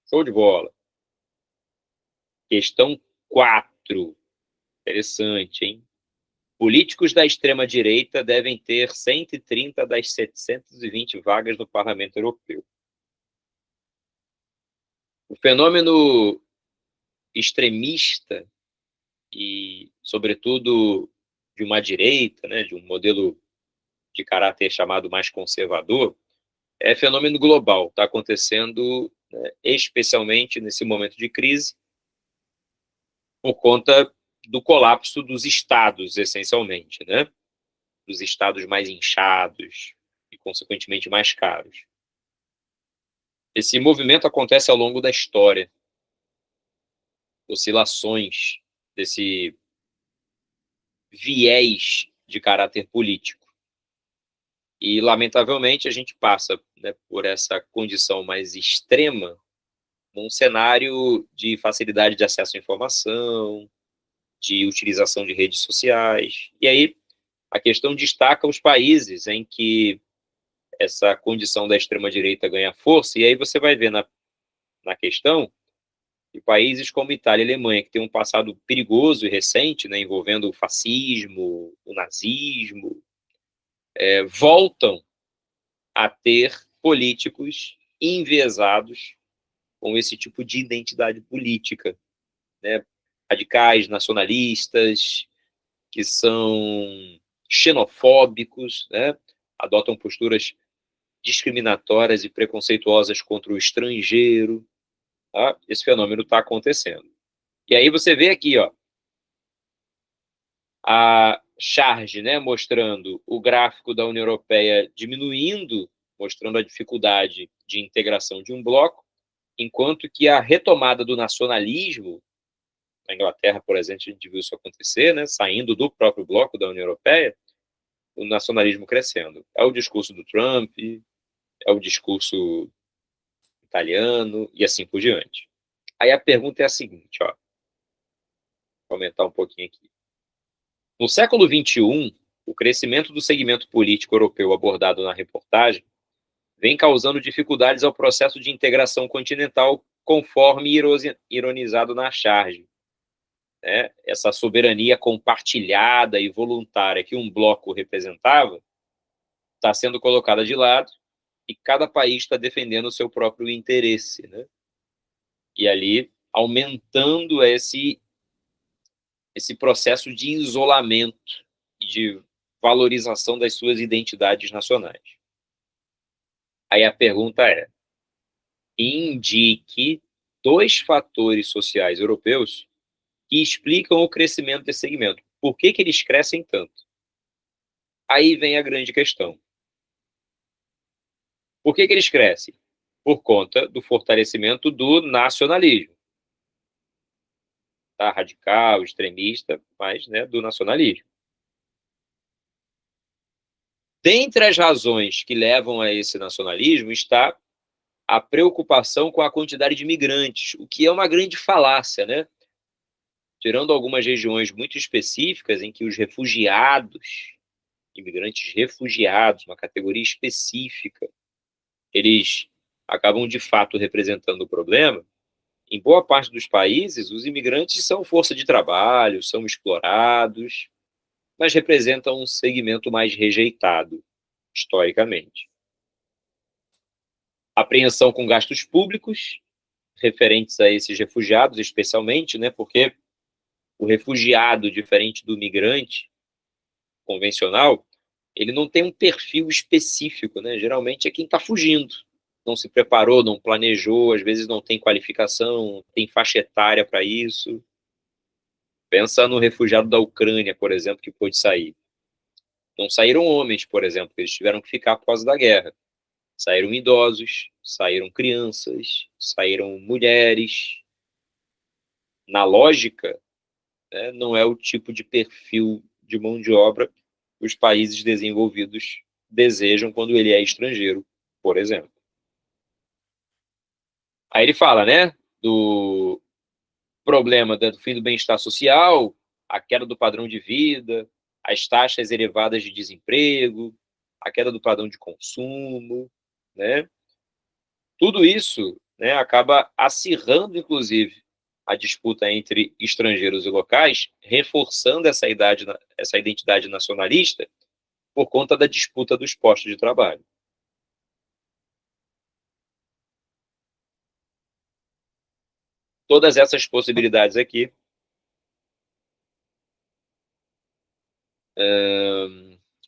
Show de bola. Questão 4. Interessante, hein? Políticos da extrema-direita devem ter 130 das 720 vagas no Parlamento Europeu. O fenômeno extremista e, sobretudo, de uma direita, né, de um modelo de caráter chamado mais conservador, é fenômeno global. Está acontecendo, né, especialmente nesse momento de crise, por conta do colapso dos estados, essencialmente, né? Dos estados mais inchados e, consequentemente, mais caros. Esse movimento acontece ao longo da história. Oscilações desse viés de caráter político. E, lamentavelmente, a gente passa, né, por essa condição mais extrema num cenário de facilidade de acesso à informação, de utilização de redes sociais. E aí, a questão destaca os países em que essa condição da extrema-direita ganha força, e aí você vai ver na questão que países como Itália e Alemanha, que têm um passado perigoso e recente, né, envolvendo o fascismo, o nazismo, voltam a ter políticos enviesados com esse tipo de identidade política, né? Radicais, nacionalistas, que são xenofóbicos, né? Adotam posturas discriminatórias e preconceituosas contra o estrangeiro. Tá? Esse fenômeno está acontecendo. E aí você vê aqui, ó, a charge, né, mostrando o gráfico da União Europeia diminuindo, mostrando a dificuldade de integração de um bloco, enquanto que a retomada do nacionalismo, na Inglaterra, por exemplo, a gente viu isso acontecer, né, saindo do próprio bloco da União Europeia, o nacionalismo crescendo. É o discurso do Trump, é o discurso italiano e assim por diante. Aí a pergunta é a seguinte, ó, vou aumentar um pouquinho aqui. No século XXI, o crescimento do segmento político europeu abordado na reportagem vem causando dificuldades ao processo de integração continental, conforme ironizado na charge. Essa soberania compartilhada e voluntária que um bloco representava está sendo colocada de lado e cada país está defendendo o seu próprio interesse, né? E ali aumentando esse processo de isolamento e de valorização das suas identidades nacionais. Aí a pergunta é: indique 2 fatores sociais europeus que explicam o crescimento desse segmento. Por que eles crescem tanto? Aí vem a grande questão. Por que eles crescem? Por conta do fortalecimento do nacionalismo. Tá? Radical, extremista, mas, né, do nacionalismo. Dentre as razões que levam a esse nacionalismo está a preocupação com a quantidade de imigrantes, o que é uma grande falácia, né? Tirando algumas regiões muito específicas em que os refugiados, imigrantes refugiados, uma categoria específica, eles acabam de fato representando o problema. Em boa parte dos países, os imigrantes são força de trabalho, são explorados, mas representam um segmento mais rejeitado, historicamente. Apreensão com gastos públicos, referentes a esses refugiados, especialmente, né, porque o refugiado, diferente do migrante convencional, ele não tem um perfil específico, né? Geralmente é quem está fugindo. Não se preparou, não planejou, às vezes não tem qualificação, tem faixa etária para isso. Pensa no refugiado da Ucrânia, por exemplo, que pôde sair. Não saíram homens, por exemplo, eles tiveram que ficar por causa da guerra. Saíram idosos, saíram crianças, saíram mulheres. Na lógica, né, não é o tipo de perfil de mão de obra que os países desenvolvidos desejam quando ele é estrangeiro, por exemplo. Aí ele fala, né, do problema do fim do bem-estar social, a queda do padrão de vida, as taxas elevadas de desemprego, a queda do padrão de consumo, né? Tudo isso, né, acaba acirrando, inclusive, a disputa entre estrangeiros e locais, reforçando essa identidade nacionalista por conta da disputa dos postos de trabalho. Todas essas possibilidades aqui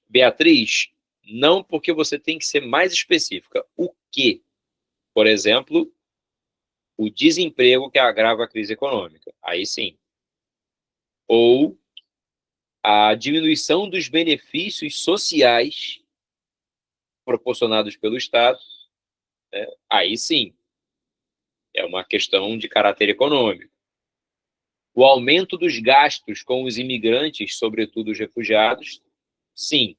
Beatriz, não, porque você tem que ser mais específica. O que? Por exemplo, o desemprego que agrava a crise econômica. Aí sim. Ou a diminuição dos benefícios sociais proporcionados pelo Estado. Né? Aí sim. É uma questão de caráter econômico. O aumento dos gastos com os imigrantes, sobretudo os refugiados. Sim.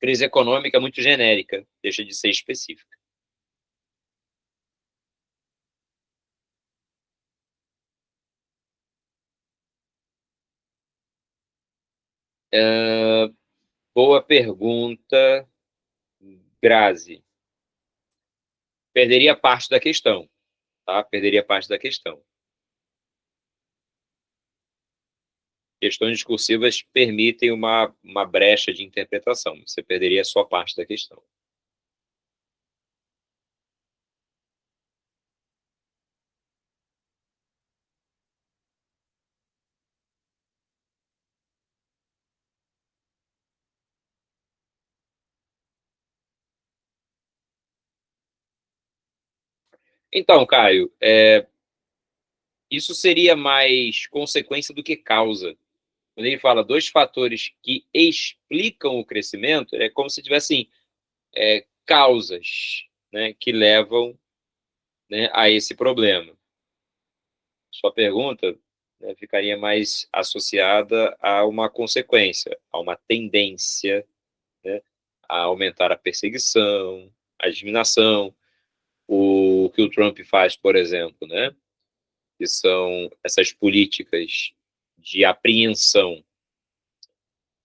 Crise econômica é muito genérica, deixa de ser específica. Boa pergunta, Grazi. Perderia parte da questão, tá? Perderia parte da questão. Questões discursivas permitem uma brecha de interpretação. Você perderia só parte da questão. Então, Caio, isso seria mais consequência do que causa. Quando ele fala dois fatores que explicam o crescimento, é como se tivessem causas, né, que levam, né, a esse problema. Sua pergunta, né, ficaria mais associada a uma consequência, a uma tendência, né, a aumentar a perseguição, a discriminação, o que o Trump faz, por exemplo, né, que são essas políticas de apreensão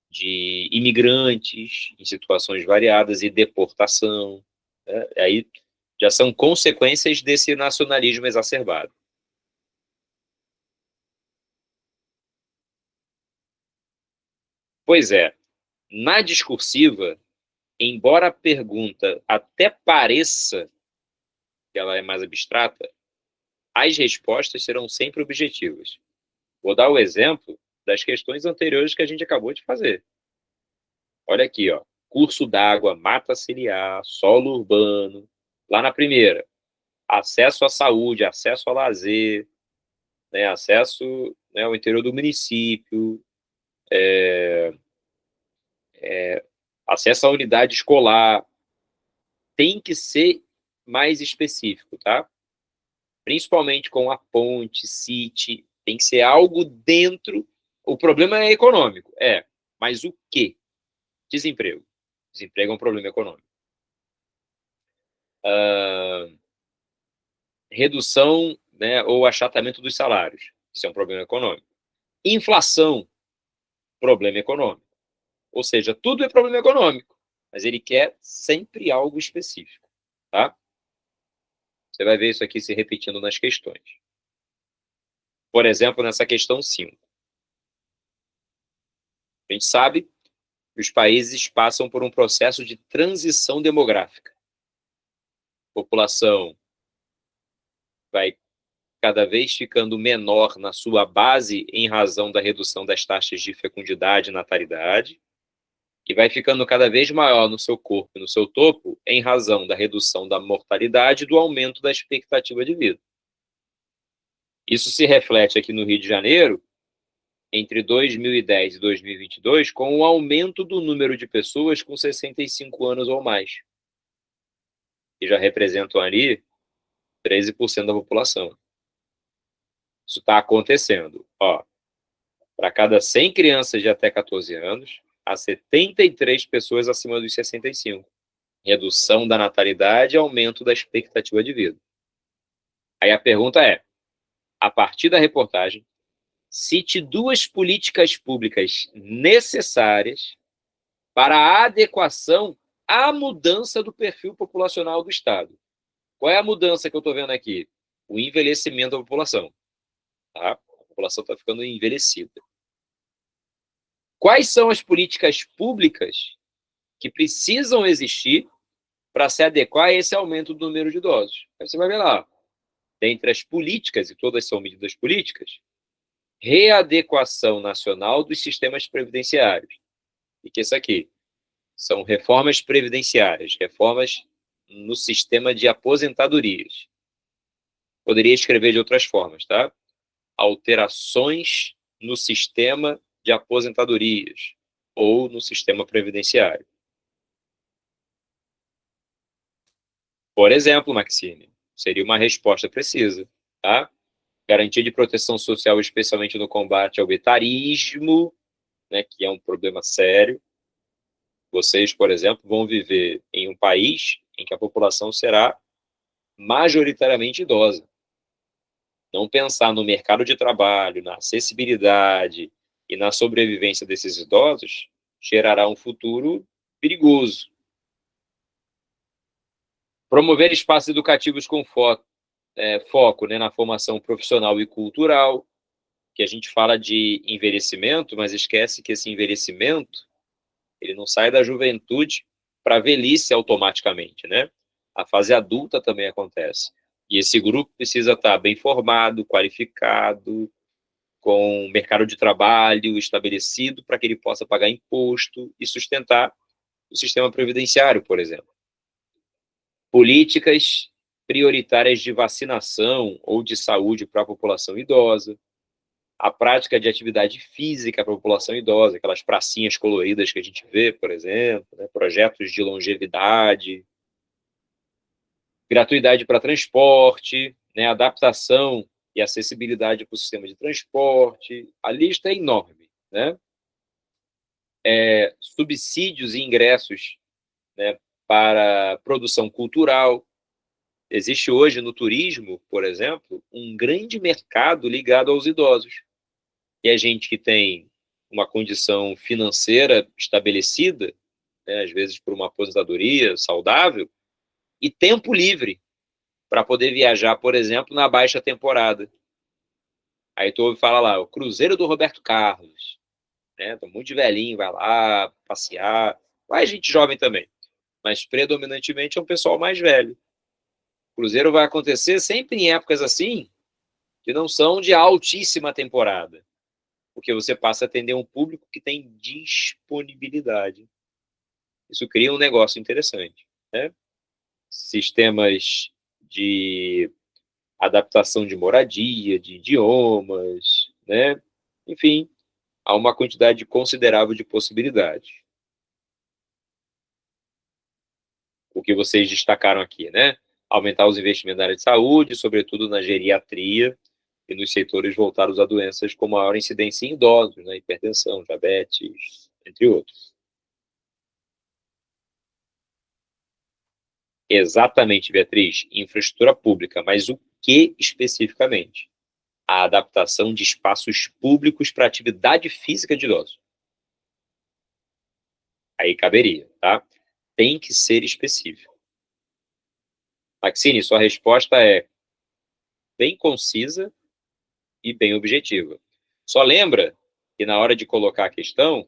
de imigrantes em situações variadas e deportação, né, aí já são consequências desse nacionalismo exacerbado. Pois é, na discursiva, embora a pergunta até pareça que ela é mais abstrata, as respostas serão sempre objetivas. Vou dar o exemplo das questões anteriores que a gente acabou de fazer. Olha aqui, ó. Curso d'água, mata ciliar, solo urbano. Lá na primeira, acesso à saúde, acesso ao lazer, né, acesso, né, ao interior do município, acesso à unidade escolar. Tem que ser mais específico, tá? Principalmente com a ponte, CIT, tem que ser algo dentro. O problema é econômico, mas o quê? Desemprego. Desemprego é um problema econômico. Redução, né, ou achatamento dos salários. Isso é um problema econômico. Inflação, problema econômico. Ou seja, tudo é problema econômico, mas ele quer sempre algo específico, tá? Você vai ver isso aqui se repetindo nas questões. Por exemplo, nessa questão 5. A gente sabe que os países passam por um processo de transição demográfica. A população vai cada vez ficando menor na sua base em razão da redução das taxas de fecundidade e natalidade. e vai ficando cada vez maior no seu corpo e no seu topo em razão da redução da mortalidade e do aumento da expectativa de vida. Isso se reflete aqui no Rio de Janeiro, entre 2010 e 2022, com o aumento do número de pessoas com 65 anos ou mais, que já representam ali 13% da população. Isso está acontecendo. Para cada 100 crianças de até 14 anos, há 73 pessoas acima dos 65. Redução da natalidade e aumento da expectativa de vida. Aí a pergunta é, a partir da reportagem, cite 2 políticas públicas necessárias para a adequação à mudança do perfil populacional do Estado. Qual é a mudança que eu estou vendo aqui? O envelhecimento da população. Tá? A população está ficando envelhecida. Quais são as políticas públicas que precisam existir para se adequar a esse aumento do número de idosos? Aí você vai ver lá, dentre as políticas, e todas são medidas políticas, readequação nacional dos sistemas previdenciários. E que isso aqui são reformas previdenciárias, reformas no sistema de aposentadorias. Poderia escrever de outras formas, tá? Alterações no sistema de aposentadorias ou no sistema previdenciário. Por exemplo, Maxine, seria uma resposta precisa, tá? Garantia de proteção social, especialmente no combate ao etarismo, né, que é um problema sério. Vocês, por exemplo, vão viver em um país em que a população será majoritariamente idosa. Não pensar no mercado de trabalho, na acessibilidade e na sobrevivência desses idosos gerará um futuro perigoso. Promover espaços educativos com foco, né, na formação profissional e cultural, que a gente fala de envelhecimento, mas esquece que esse envelhecimento ele não sai da juventude para a velhice automaticamente, né? A fase adulta também acontece. E esse grupo precisa estar bem formado, qualificado, com mercado de trabalho estabelecido para que ele possa pagar imposto e sustentar o sistema previdenciário, por exemplo. Políticas prioritárias de vacinação ou de saúde para a população idosa, a prática de atividade física para a população idosa, aquelas pracinhas coloridas que a gente vê, por exemplo, né, projetos de longevidade, gratuidade para transporte, né, adaptação e acessibilidade para o sistema de transporte, a lista é enorme, né? Subsídios e ingressos, né, para produção cultural. Existe hoje no turismo, por exemplo, um grande mercado ligado aos idosos. E a gente que tem uma condição financeira estabelecida, né, às vezes por uma aposentadoria saudável, e tempo livre para poder viajar, por exemplo, na baixa temporada. Aí tu ouve falar lá, o Cruzeiro do Roberto Carlos, né? Tá muito de velhinho, vai lá passear. Vai gente jovem também, mas predominantemente é um pessoal mais velho. O Cruzeiro vai acontecer sempre em épocas assim, que não são de altíssima temporada, porque você passa a atender um público que tem disponibilidade. Isso cria um negócio interessante, né? Sistemas de adaptação de moradia, de idiomas, né? Enfim, há uma quantidade considerável de possibilidades. O que vocês destacaram aqui, né? Aumentar os investimentos na área de saúde, sobretudo na geriatria e nos setores voltados a doenças com maior incidência em idosos, né? Hipertensão, diabetes, entre outros. Exatamente, Beatriz, infraestrutura pública, mas o que especificamente? A adaptação de espaços públicos para atividade física de idosos. Aí caberia, tá? Tem que ser específico. Maxine, sua resposta é bem concisa e bem objetiva. Só lembra que na hora de colocar a questão,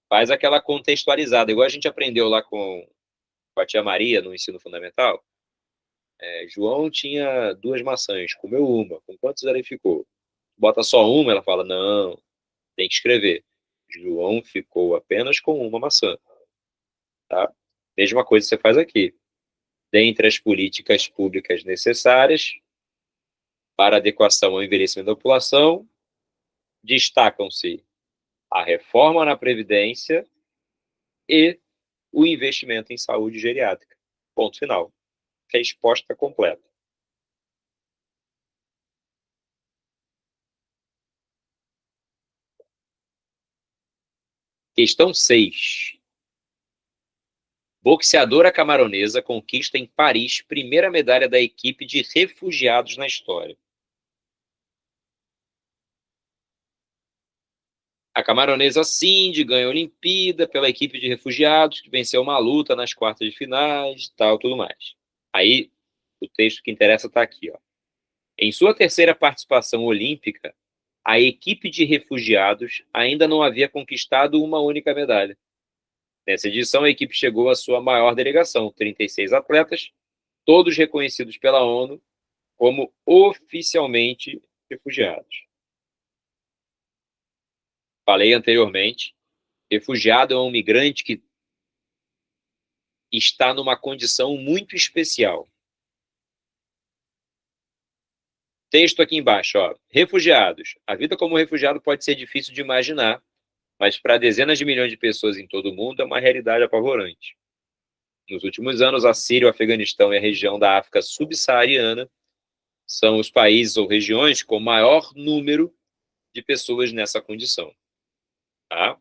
faz aquela contextualizada, igual a gente aprendeu lá com a tia Maria no ensino fundamental. João tinha 2 maçãs, comeu uma, com quantos ele ficou? Bota só uma, ela fala, não, tem que escrever. João ficou apenas com uma maçã. Tá? Mesma coisa você faz aqui. Dentre as políticas públicas necessárias para adequação ao envelhecimento da população, destacam-se a reforma na Previdência e o investimento em saúde geriátrica. Ponto final. Resposta completa. Questão 6. Boxeadora camaronesa conquista em Paris primeira medalha da equipe de refugiados na história. A camaronesa Cindy ganha a Olimpíada pela equipe de refugiados, que venceu uma luta nas quartas de finais, tal, tudo mais. Aí, o texto que interessa está aqui, ó. Em sua terceira participação olímpica, a equipe de refugiados ainda não havia conquistado uma única medalha. Nessa edição, a equipe chegou à sua maior delegação, 36 atletas, todos reconhecidos pela ONU como oficialmente refugiados. Falei anteriormente, refugiado é um migrante que está numa condição muito especial. Texto aqui embaixo, ó. Refugiados. A vida como refugiado pode ser difícil de imaginar, mas para dezenas de milhões de pessoas em todo o mundo é uma realidade apavorante. Nos últimos anos, a Síria, o Afeganistão e a região da África subsaariana são os países ou regiões com maior número de pessoas nessa condição. Tá?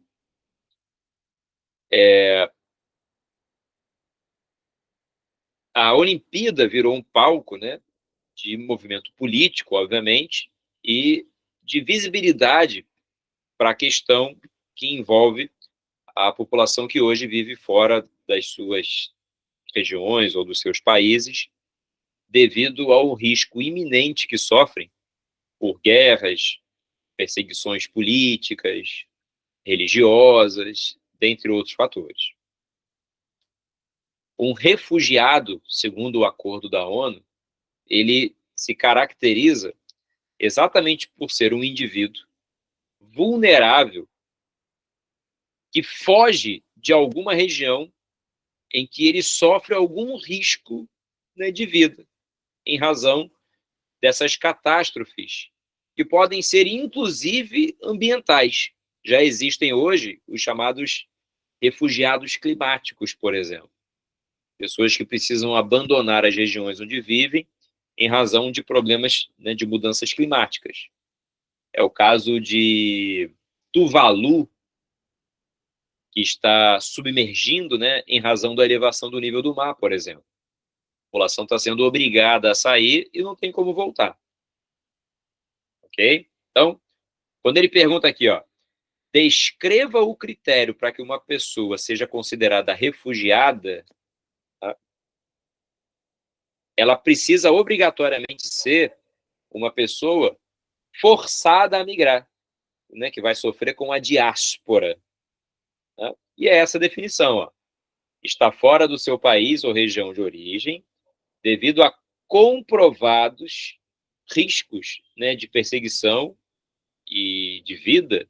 A Olimpíada virou um palco, né, de movimento político, obviamente, e de visibilidade para a questão que envolve a população que hoje vive fora das suas regiões ou dos seus países, devido ao risco iminente que sofrem por guerras, perseguições políticas, religiosas, dentre outros fatores. Um refugiado, segundo o acordo da ONU, ele se caracteriza exatamente por ser um indivíduo vulnerável que foge de alguma região em que ele sofre algum risco, né, de vida, em razão dessas catástrofes, que podem ser inclusive ambientais. Já existem hoje os chamados refugiados climáticos, por exemplo. Pessoas que precisam abandonar as regiões onde vivem em razão de problemas, né, de mudanças climáticas. É o caso de Tuvalu, que está submergindo, né, em razão da elevação do nível do mar, por exemplo. A população está sendo obrigada a sair e não tem como voltar. Ok? Então, quando ele pergunta aqui, ó, descreva o critério para que uma pessoa seja considerada refugiada, tá? Ela precisa obrigatoriamente ser uma pessoa forçada a migrar, né, que vai sofrer com a diáspora. Tá? E é essa a definição, ó. Está fora do seu país ou região de origem, devido a comprovados riscos, né, de perseguição e de vida,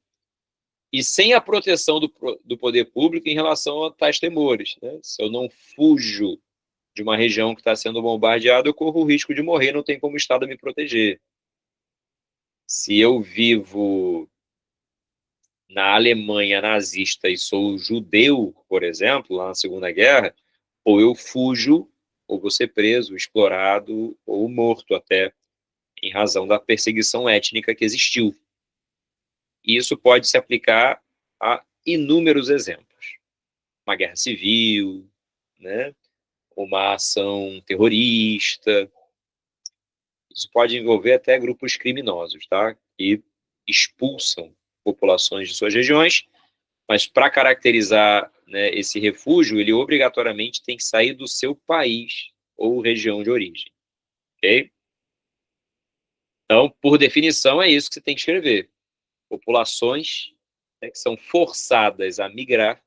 e sem a proteção do poder público em relação a tais temores. Né? Se eu não fujo de uma região que está sendo bombardeada, eu corro o risco de morrer, não tem como o Estado me proteger. Se eu vivo na Alemanha nazista e sou judeu, por exemplo, lá na Segunda Guerra, ou eu fujo, ou vou ser preso, explorado, ou morto até, em razão da perseguição étnica que existiu. E isso pode se aplicar a inúmeros exemplos. Uma guerra civil, né? Uma ação terrorista. Isso pode envolver até grupos criminosos, tá? Que expulsam populações de suas regiões, mas para caracterizar, né, esse refúgio, ele obrigatoriamente tem que sair do seu país ou região de origem. Ok? Então, por definição, é isso que você tem que escrever. Populações, né, que são forçadas a migrar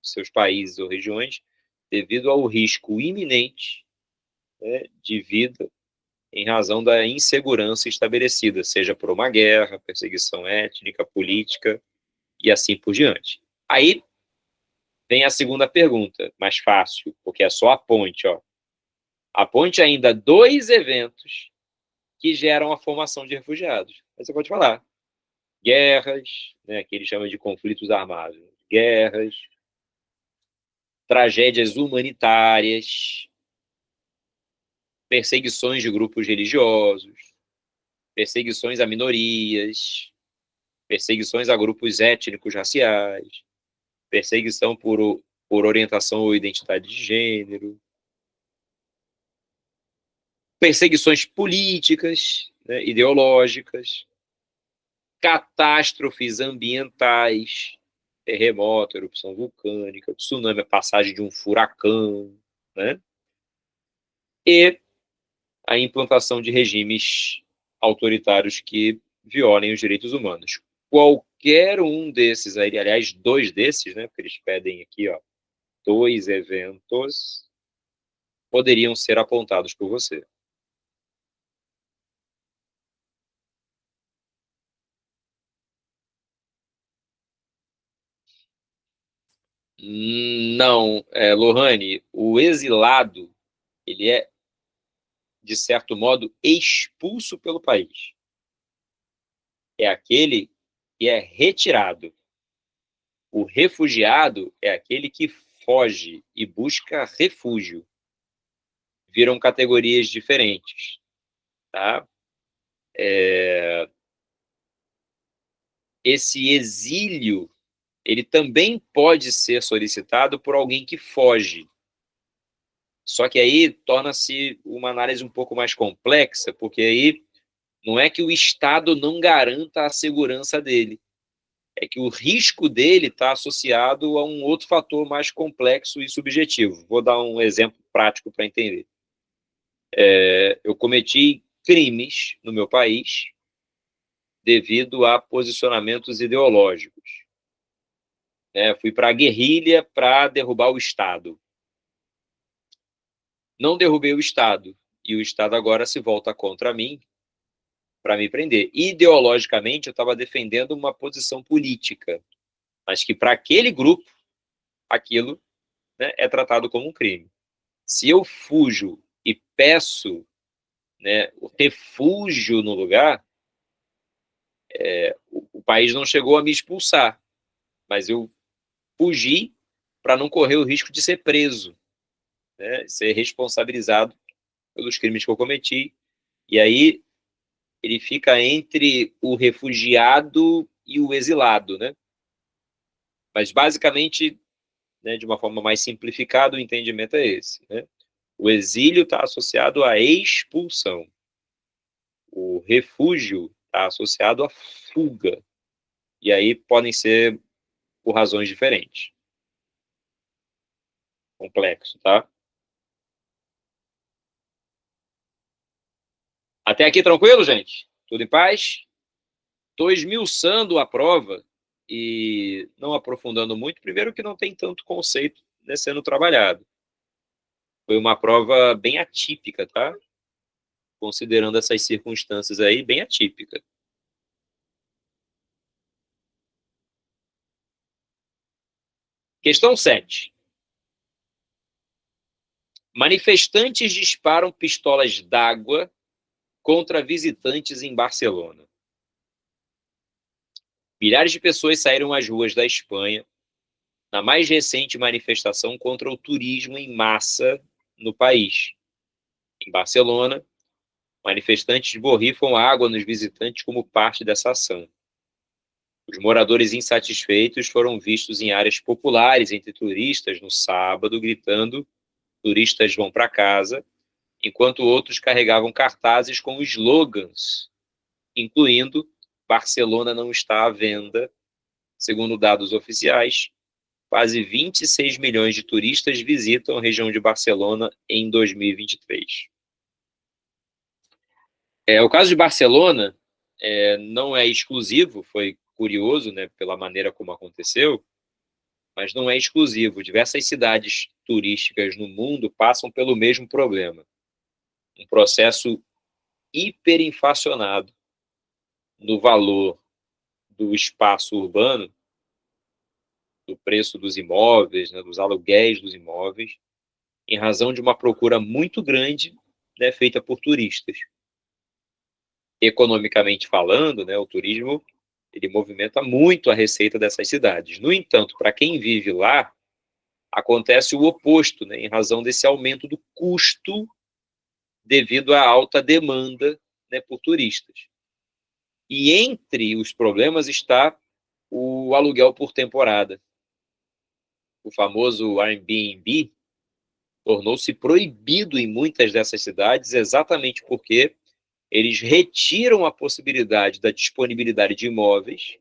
dos seus países ou regiões devido ao risco iminente, né, de vida em razão da insegurança estabelecida, seja por uma guerra, perseguição étnica, política e assim por diante. Aí vem a segunda pergunta, mais fácil, porque é só a ponte, ó. Aponte ainda 2 eventos que geram a formação de refugiados. Aí você pode falar guerras, né, que eles chamam de conflitos armados, guerras, tragédias humanitárias, perseguições de grupos religiosos, perseguições a minorias, perseguições a grupos étnicos raciais, perseguição por orientação ou identidade de gênero, perseguições políticas, né, ideológicas, catástrofes ambientais, terremoto, erupção vulcânica, tsunami, a passagem de um furacão, né? E a implantação de regimes autoritários que violem os direitos humanos. Qualquer um desses, aliás, 2 desses, né? Porque eles pedem aqui, ó, 2 eventos, poderiam ser apontados por você. Não, Lohane, o exilado, ele é, de certo modo, expulso pelo país. É aquele que é retirado. O refugiado é aquele que foge e busca refúgio. Viram categorias diferentes, tá? Esse exílio, ele também pode ser solicitado por alguém que foge. Só que aí torna-se uma análise um pouco mais complexa, porque aí não é que o Estado não garanta a segurança dele, é que o risco dele está associado a um outro fator mais complexo e subjetivo. Vou dar um exemplo prático para entender. Eu cometi crimes no meu país devido a posicionamentos ideológicos. Fui para a guerrilha para derrubar o Estado. Não derrubei o Estado, e o Estado agora se volta contra mim para me prender. Ideologicamente, eu estava defendendo uma posição política, mas que para aquele grupo, aquilo, né, é tratado como um crime. Se eu fujo e peço, né, o refúgio no lugar, o país não chegou a me expulsar, mas eu fugi para não correr o risco de ser preso, né, ser responsabilizado pelos crimes que eu cometi. E aí ele fica entre o refugiado e o exilado, né? Mas basicamente, né, de uma forma mais simplificada, o entendimento é esse, né? O exílio está associado à expulsão. O refúgio está associado à fuga. E aí podem ser por razões diferentes. Complexo, tá? Até aqui tranquilo, gente? Tudo em paz? Estou esmiuçando a prova e não aprofundando muito. Primeiro que não tem tanto conceito, né, sendo trabalhado. Foi uma prova bem atípica, tá? Considerando essas circunstâncias aí, bem atípica. Questão 7. Manifestantes disparam pistolas d'água contra visitantes em Barcelona. Milhares de pessoas saíram às ruas da Espanha na mais recente manifestação contra o turismo em massa no país. Em Barcelona, manifestantes borrifam água nos visitantes como parte dessa ação. Os moradores insatisfeitos foram vistos em áreas populares entre turistas no sábado, gritando "turistas vão para casa", enquanto outros carregavam cartazes com slogans, incluindo "Barcelona não está à venda". Segundo dados oficiais, quase 26 milhões de turistas visitam a região de Barcelona em 2023. O caso de Barcelona não é exclusivo, foi curioso, né, pela maneira como aconteceu, mas não é exclusivo. Diversas cidades turísticas no mundo passam pelo mesmo problema. Um processo hiperinflacionado no valor do espaço urbano do preço dos imóveis, né, dos aluguéis dos imóveis, em razão de uma procura muito grande, né, feita por turistas. Economicamente falando, né, o turismo ele movimenta muito a receita dessas cidades. No entanto, para quem vive lá, acontece o oposto, né, em razão desse aumento do custo devido à alta demanda, né, por turistas. E entre os problemas está o aluguel por temporada. O famoso Airbnb tornou-se proibido em muitas dessas cidades exatamente porque eles retiram a possibilidade da disponibilidade de imóveis,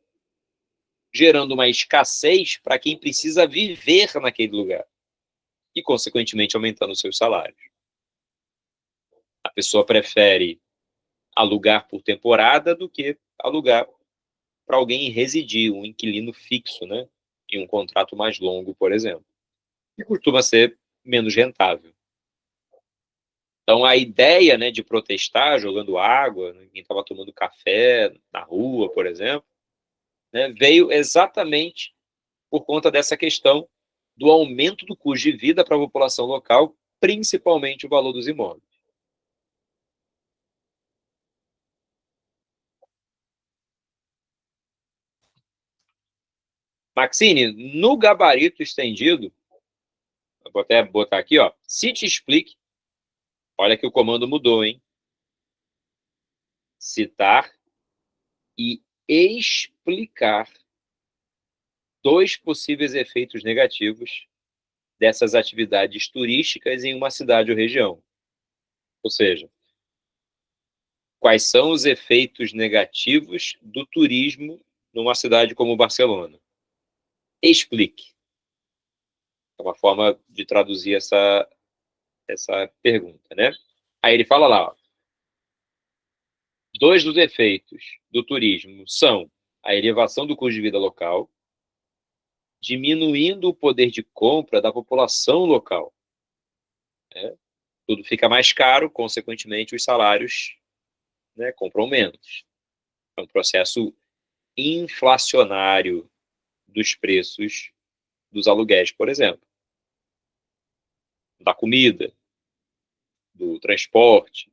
gerando uma escassez para quem precisa viver naquele lugar e, consequentemente, aumentando seus salários. A pessoa prefere alugar por temporada do que alugar para alguém residir, um inquilino fixo, né, em um contrato mais longo, por exemplo, e costuma ser menos rentável. Então, a ideia, né, de protestar jogando água, né, quem estava tomando café na rua, por exemplo, né, veio exatamente por conta dessa questão do aumento do custo de vida para a população local, principalmente o valor dos imóveis. Maxine, no gabarito estendido, vou até botar aqui, ó, cite e explique. Olha que o comando mudou, hein? Citar e explicar 2 possíveis efeitos negativos dessas atividades turísticas em uma cidade ou região. Ou seja, quais são os efeitos negativos do turismo numa cidade como Barcelona? Explique. É uma forma de traduzir essa pergunta, né? Aí ele fala lá, ó, 2 dos efeitos do turismo são a elevação do custo de vida local, diminuindo o poder de compra da população local. Né? Tudo fica mais caro, consequentemente, os salários, né, compram menos. É um processo inflacionário dos preços dos aluguéis, por exemplo. Da comida, do transporte.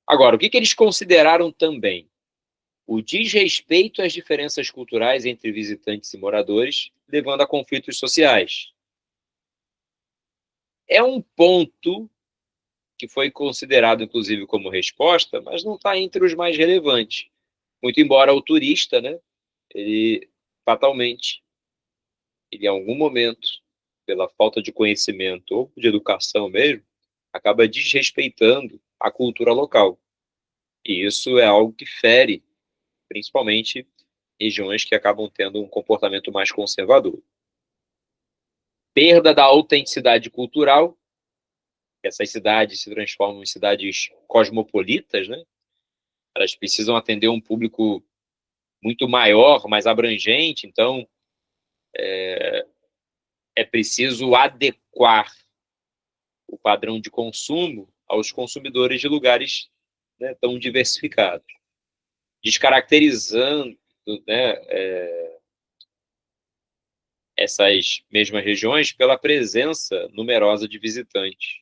Agora, o que eles consideraram também? O desrespeito às diferenças culturais entre visitantes e moradores, levando a conflitos sociais. É um ponto que foi considerado, inclusive, como resposta, mas não está entre os mais relevantes. Muito embora o turista, né, ele, fatalmente, ele, em algum momento, pela falta de conhecimento ou de educação mesmo, acaba desrespeitando a cultura local. E isso é algo que fere, principalmente, regiões que acabam tendo um comportamento mais conservador. Perda da autenticidade cultural, essas cidades se transformam em cidades cosmopolitas, né? Elas precisam atender um público muito maior, mais abrangente, então é preciso adequar o padrão de consumo aos consumidores de lugares, né, tão diversificados, descaracterizando, né, essas mesmas regiões pela presença numerosa de visitantes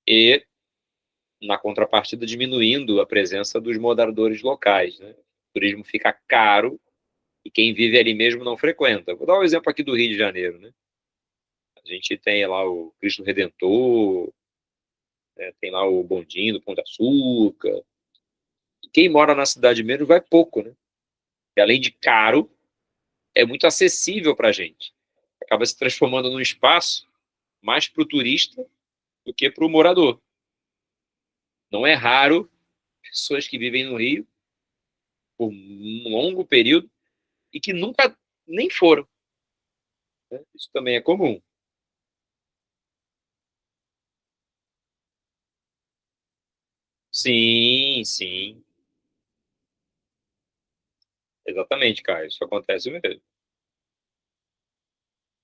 e, na contrapartida, diminuindo a presença dos moradores locais. Né? O turismo fica caro e quem vive ali mesmo não frequenta. Vou dar um exemplo aqui do Rio de Janeiro. Né? A gente tem lá o Cristo Redentor, né? Tem lá o Bondinho do Pão de Açúcar. E quem mora na cidade mesmo vai pouco. Né? E, além de caro, é muito acessível para a gente. Acaba se transformando num espaço mais para o turista do que para o morador. Não é raro pessoas que vivem no Rio por um longo período e que nunca nem foram. Né? Isso também é comum. Sim, sim. Exatamente, Caio. Isso acontece mesmo.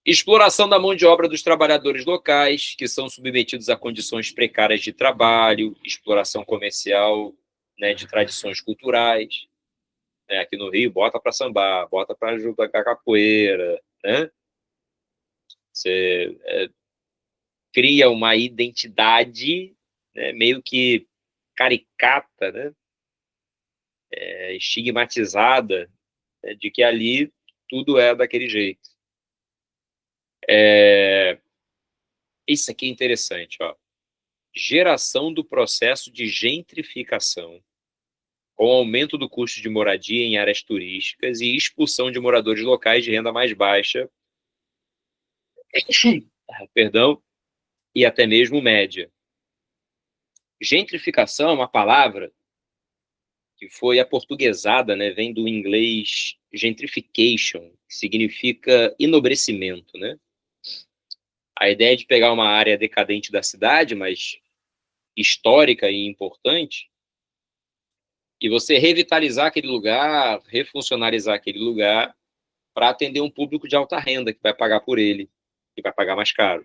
Exploração da mão de obra dos trabalhadores locais, que são submetidos a condições precárias de trabalho, exploração comercial, né, de tradições culturais. né? Aqui no Rio, bota para sambar, bota para jogar capoeira, né? Você cria uma identidade, né, meio que caricata, né? Estigmatizada, né, de que ali tudo é daquele jeito. Isso aqui é interessante, ó. Geração do processo de gentrificação, com aumento do custo de moradia em áreas turísticas e expulsão de moradores locais de renda mais baixa, perdão, e até mesmo média. Gentrificação é uma palavra que foi aportuguesada, né, vem do inglês gentrification, que significa enobrecimento, né? A ideia de pegar uma área decadente da cidade, mas histórica e importante, e você revitalizar aquele lugar, refuncionalizar aquele lugar para atender um público de alta renda que vai pagar por ele, que vai pagar mais caro.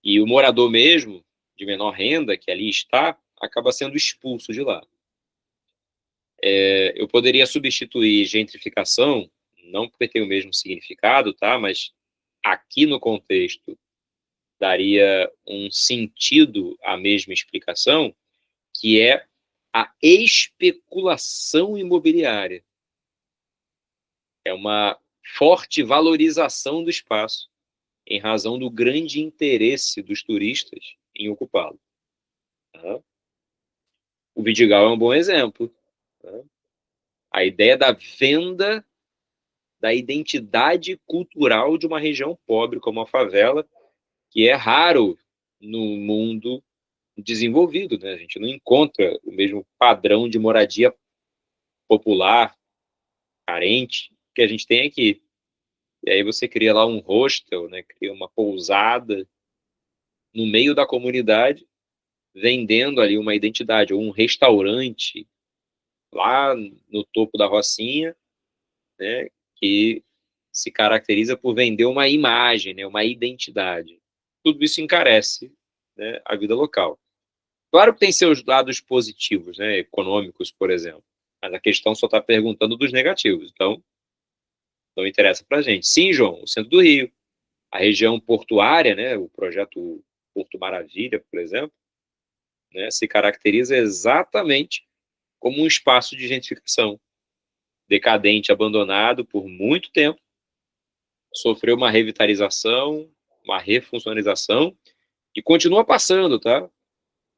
E o morador mesmo, de menor renda, que ali está, acaba sendo expulso de lá. Eu poderia substituir gentrificação, não porque tem o mesmo significado, tá? Mas aqui no contexto daria um sentido à mesma explicação, que é a especulação imobiliária. É uma forte valorização do espaço, em razão do grande interesse dos turistas em ocupá-lo. Tá? O Vidigal é um bom exemplo. Tá? A ideia da venda da identidade cultural de uma região pobre como a favela, que é raro no mundo desenvolvido, né? A gente não encontra o mesmo padrão de moradia popular, carente, que a gente tem aqui. E aí você cria lá um hostel, né? Cria uma pousada no meio da comunidade, vendendo ali uma identidade, ou um restaurante lá no topo da Rocinha, né? Que se caracteriza por vender uma imagem, né? Uma identidade. Tudo isso encarece, né, a vida local. Claro que tem seus lados positivos, né? Econômicos, por exemplo. Mas a questão só está perguntando dos negativos. Então, não interessa para a gente. Sim, João, o centro do Rio, a região portuária, né, o projeto Porto Maravilha, por exemplo, né, se caracteriza exatamente como um espaço de gentrificação, decadente, abandonado por muito tempo, sofreu uma revitalização, uma refuncionalização, e continua passando, tá?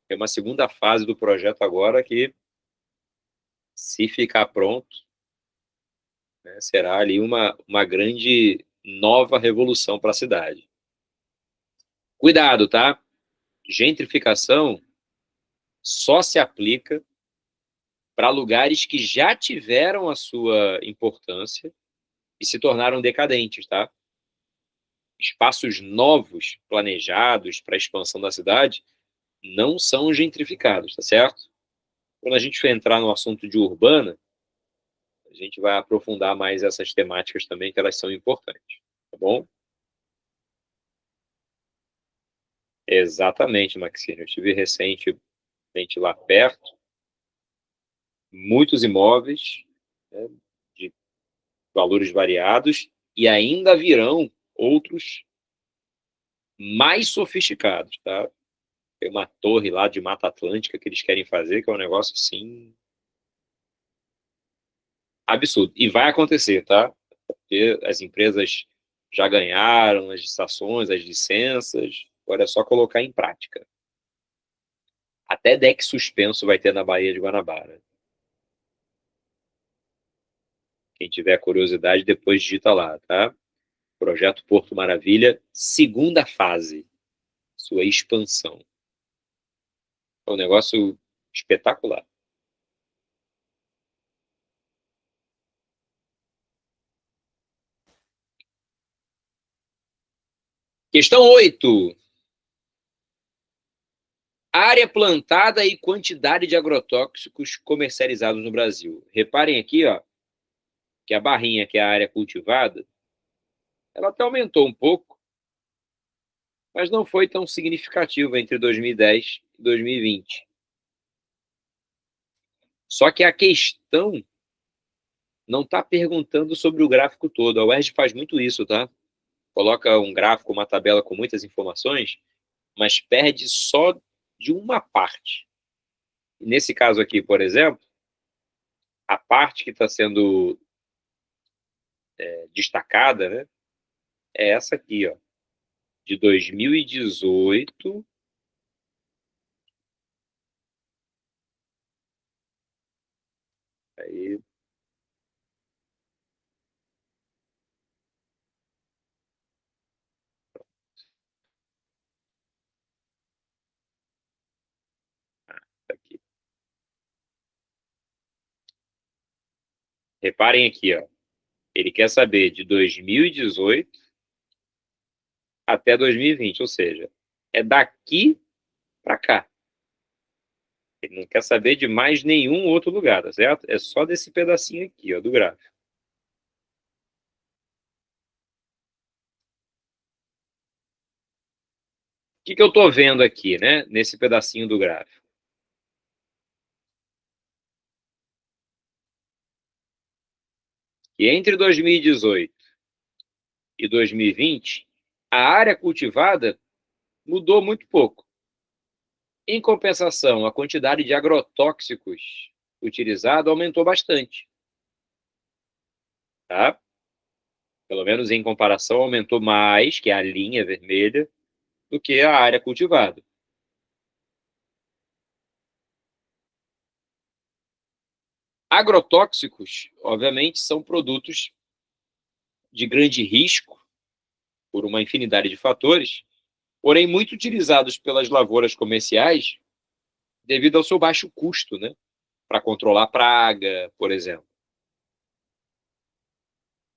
É uma segunda fase do projeto agora que, se ficar pronto, né, será ali uma grande nova revolução para a cidade. Cuidado, tá? Gentrificação só se aplica para lugares que já tiveram a sua importância e se tornaram decadentes, tá? Espaços novos planejados para a expansão da cidade não são gentrificados, tá certo? Quando a gente for entrar no assunto de urbana, a gente vai aprofundar mais essas temáticas também, que elas são importantes, tá bom? Exatamente, Maxine. Eu estive recentemente lá perto, muitos imóveis, né, de valores variados, e ainda virão outros mais sofisticados, tá? Tem uma torre lá de Mata Atlântica que eles querem fazer, que é um negócio, assim, absurdo. E vai acontecer, tá? Porque as empresas já ganharam as licitações, as licenças, agora é só colocar em prática. Até deck suspenso vai ter na Baía de Guanabara. Quem tiver curiosidade, depois digita lá, tá? Projeto Porto Maravilha, segunda fase, sua expansão. É um negócio espetacular. Questão 8. Área plantada e quantidade de agrotóxicos comercializados no Brasil. Reparem aqui, ó, que a barrinha, que é a área cultivada, ela até aumentou um pouco, mas não foi tão significativa entre 2010 e 2020. Só que a questão não está perguntando sobre o gráfico todo. A UERJ faz muito isso, tá? Coloca um gráfico, uma tabela com muitas informações, mas perde só de uma parte. E nesse caso aqui, por exemplo, a parte que está sendo destacada, né, é essa aqui, ó, de 2018. Aí, tá aqui. Reparem aqui, ó. Ele quer saber de 2018 até 2020, ou seja, é daqui para cá. Ele não quer saber de mais nenhum outro lugar, tá certo? É só desse pedacinho aqui, ó, do gráfico. O que eu estou vendo aqui, né, nesse pedacinho do gráfico? Que entre 2018 e 2020, a área cultivada mudou muito pouco. Em compensação, a quantidade de agrotóxicos utilizada aumentou bastante. Tá? Pelo menos em comparação, aumentou mais, que é a linha vermelha, do que a área cultivada. Agrotóxicos, obviamente, são produtos de grande risco, por uma infinidade de fatores, porém muito utilizados pelas lavouras comerciais devido ao seu baixo custo, né? Para controlar praga, por exemplo.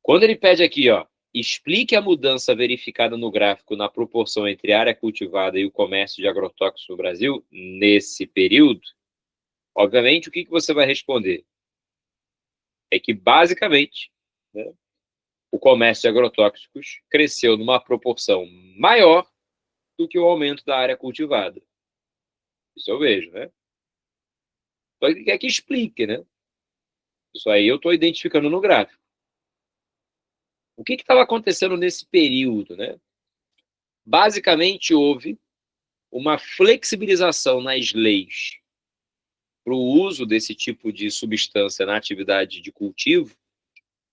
Quando ele pede aqui, ó, explique a mudança verificada no gráfico na proporção entre área cultivada e o comércio de agrotóxicos no Brasil, nesse período, obviamente, o que você vai responder? É que, basicamente, né, o comércio de agrotóxicos cresceu numa proporção maior do que o aumento da área cultivada. Isso eu vejo, né? Então, ele quer que explique, né? Isso aí eu estou identificando no gráfico. O que estava acontecendo nesse período, né? Basicamente, houve uma flexibilização nas leis para o uso desse tipo de substância na atividade de cultivo,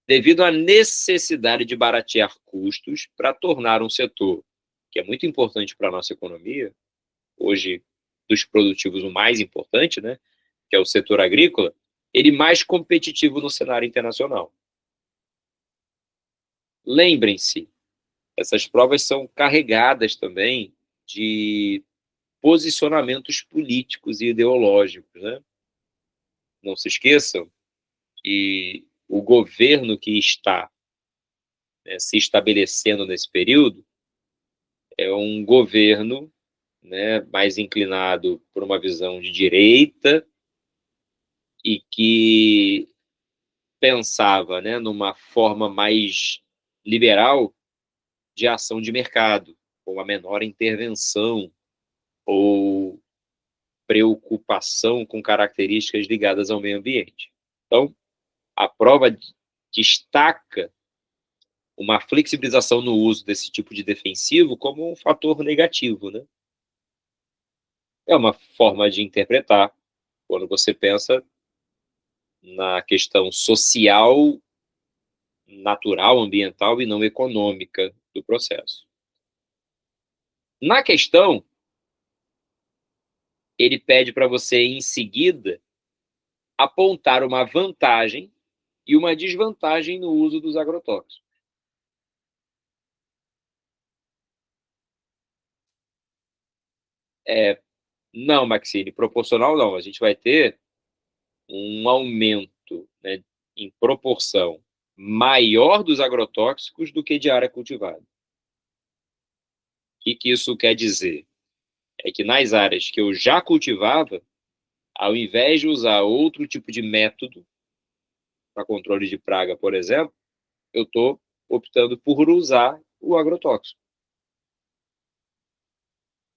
devido à necessidade de baratear custos para tornar um setor, que é muito importante para a nossa economia, hoje dos produtivos o mais importante, né, que é o setor agrícola, ele mais competitivo no cenário internacional. Lembrem-se, essas provas são carregadas também de posicionamentos políticos e ideológicos, né? Não se esqueçam que o governo que está, né, se estabelecendo nesse período é um governo, né, mais inclinado por uma visão de direita e que pensava, né, numa forma mais liberal de ação de mercado, com a menor intervenção ou preocupação com características ligadas ao meio ambiente. Então, a prova destaca uma flexibilização no uso desse tipo de defensivo como um fator negativo, né? É uma forma de interpretar quando você pensa na questão social, natural, ambiental e não econômica do processo. Na questão, ele pede para você, em seguida, apontar uma vantagem e uma desvantagem no uso dos agrotóxicos. Não, Maxine, proporcional não. A gente vai ter um aumento, né, em proporção maior dos agrotóxicos do que de área cultivada. O que isso quer dizer? É que nas áreas que eu já cultivava, ao invés de usar outro tipo de método para controle de praga, por exemplo, eu estou optando por usar o agrotóxico.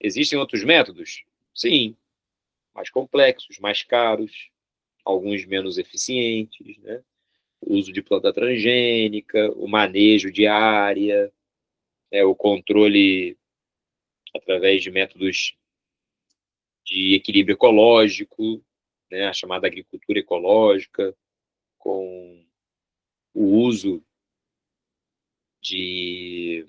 Existem outros métodos? Sim, mais complexos, mais caros, alguns menos eficientes, né? o uso de planta transgênica, o manejo de área, o controle através de métodos de equilíbrio ecológico, né, a chamada agricultura ecológica, com o uso de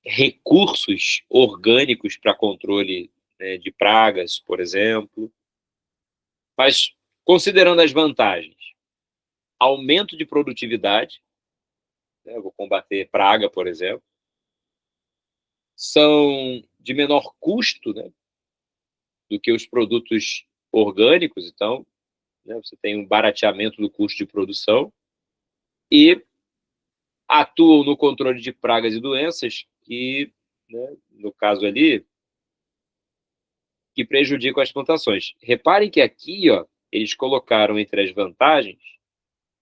recursos orgânicos para controle, né, de pragas, por exemplo. Mas, considerando as vantagens, aumento de produtividade, né, vou combater praga, por exemplo, são de menor custo, né, do que os produtos orgânicos, então, né, você tem um barateamento do custo de produção e atuam no controle de pragas e doenças que, né, no caso ali, que prejudicam as plantações. Reparem que aqui, ó, eles colocaram entre as vantagens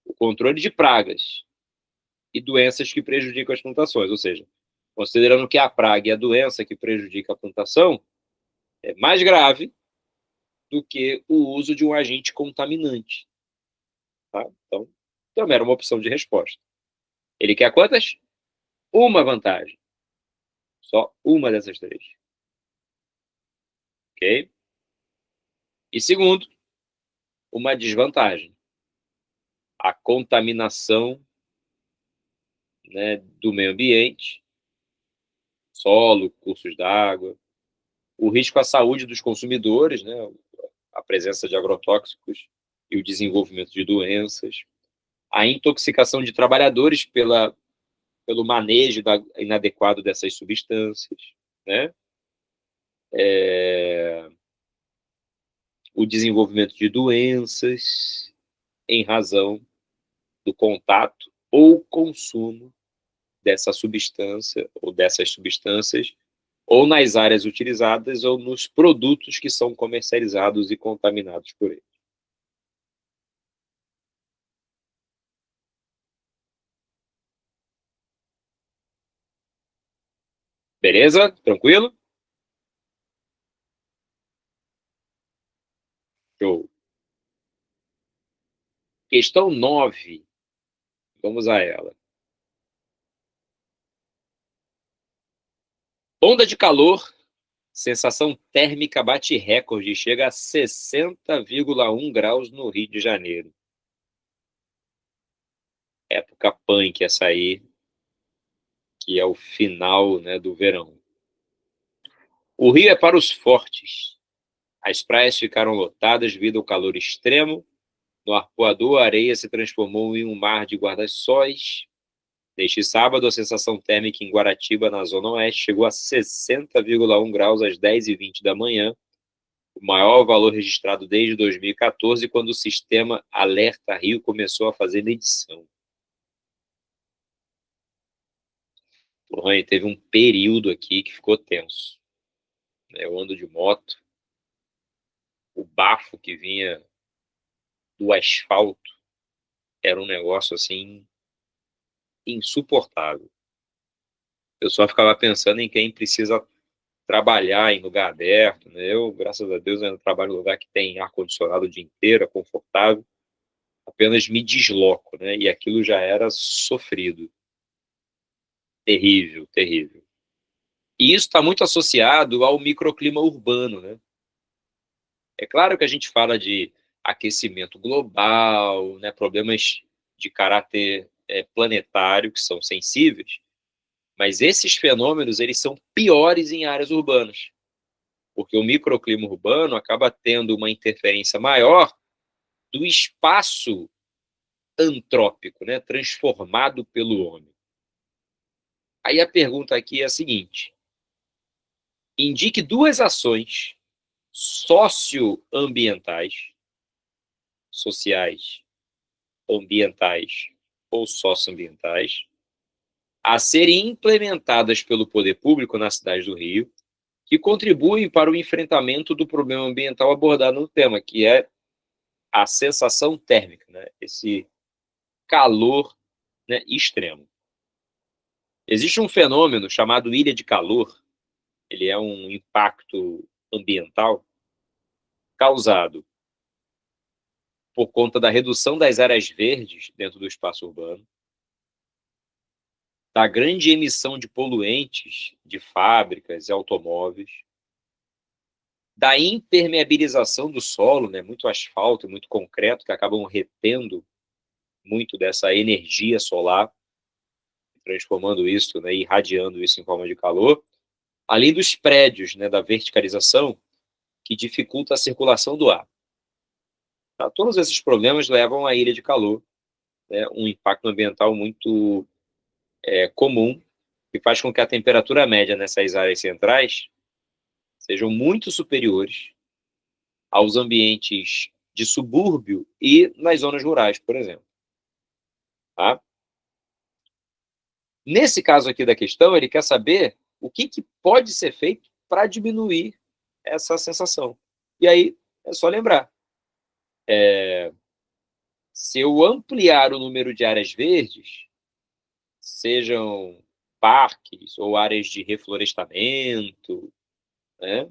o controle de pragas e doenças que prejudicam as plantações, ou seja, considerando que a praga e a doença que prejudica a plantação é mais grave do que o uso de um agente contaminante. Tá? Então, também era uma opção de resposta. Ele quer quantas? Uma vantagem. Só uma dessas três. Ok? E segundo, uma desvantagem. A contaminação, né, do meio ambiente, solo, cursos d'água, o risco à saúde dos consumidores, né, a presença de agrotóxicos e o desenvolvimento de doenças, a intoxicação de trabalhadores pelo manejo inadequado dessas substâncias, né? O desenvolvimento de doenças em razão do contato ou consumo dessa substância ou dessas substâncias, ou nas áreas utilizadas ou nos produtos que são comercializados e contaminados por ele. Beleza? Tranquilo? Show. Questão 9. Vamos a ela. Onda de calor, sensação térmica bate recorde e chega a 60,1 graus no Rio de Janeiro. Época punk essa aí, que é o final, né, do verão. O Rio é para os fortes. As praias ficaram lotadas devido ao calor extremo. No arpoador, a areia se transformou em um mar de guarda-sóis. Neste sábado, a sensação térmica em Guaratiba, na Zona Oeste, chegou a 60,1 graus às 10h20 da manhã, o maior valor registrado desde 2014, quando o sistema Alerta Rio começou a fazer medição. Lohane, teve um período aqui que ficou tenso. Eu ando de moto, o bafo que vinha do asfalto era um negócio assim insuportável. Eu só ficava pensando em quem precisa trabalhar em lugar aberto, né? Eu, graças a Deus, ainda trabalho em lugar que tem ar-condicionado o dia inteiro, é confortável, apenas me desloco, né? E aquilo já era sofrido. Terrível, terrível. E isso está muito associado ao microclima urbano, né? É claro que a gente fala de aquecimento global, né, problemas de caráter planetário que são sensíveis, mas esses fenômenos eles são piores em áreas urbanas, porque o microclima urbano acaba tendo uma interferência maior do espaço antrópico, né, transformado pelo homem. Aí a pergunta aqui é a seguinte: indique duas ações socioambientais, sociais, ambientais ou socioambientais, a serem implementadas pelo poder público na cidade do Rio, que contribuem para o enfrentamento do problema ambiental abordado no tema, que é a sensação térmica, né? Esse calor, né, extremo. Existe um fenômeno chamado ilha de calor, ele é um impacto ambiental causado por conta da redução das áreas verdes dentro do espaço urbano, da grande emissão de poluentes de fábricas e automóveis, da impermeabilização do solo, né, muito asfalto e muito concreto, que acabam retendo muito dessa energia solar, transformando isso, né, irradiando isso em forma de calor, além dos prédios, né, da verticalização, que dificulta a circulação do ar. Tá? Todos esses problemas levam à ilha de calor, né, um impacto ambiental muito comum, que faz com que a temperatura média nessas áreas centrais sejam muito superiores aos ambientes de subúrbio e nas zonas rurais, por exemplo. Tá? Nesse caso aqui da questão, ele quer saber o que pode ser feito para diminuir essa sensação. E aí, é só lembrar. Se eu ampliar o número de áreas verdes, sejam parques ou áreas de reflorestamento, né,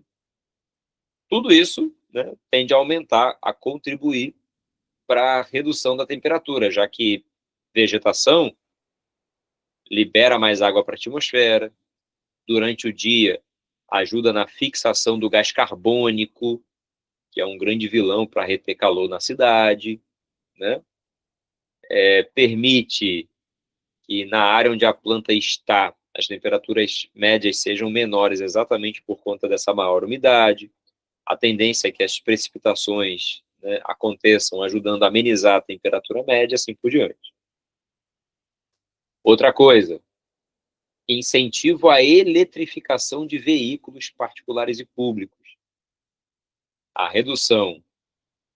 tudo isso, né, tende a aumentar, a contribuir para a redução da temperatura, já que vegetação libera mais água para a atmosfera, durante o dia ajuda na fixação do gás carbônico, que é um grande vilão para reter calor na cidade, né? Permite que na área onde a planta está, as temperaturas médias sejam menores exatamente por conta dessa maior umidade. A tendência é que as precipitações, né, aconteçam ajudando a amenizar a temperatura média, assim por diante. Outra coisa, incentivo à eletrificação de veículos particulares e públicos. A redução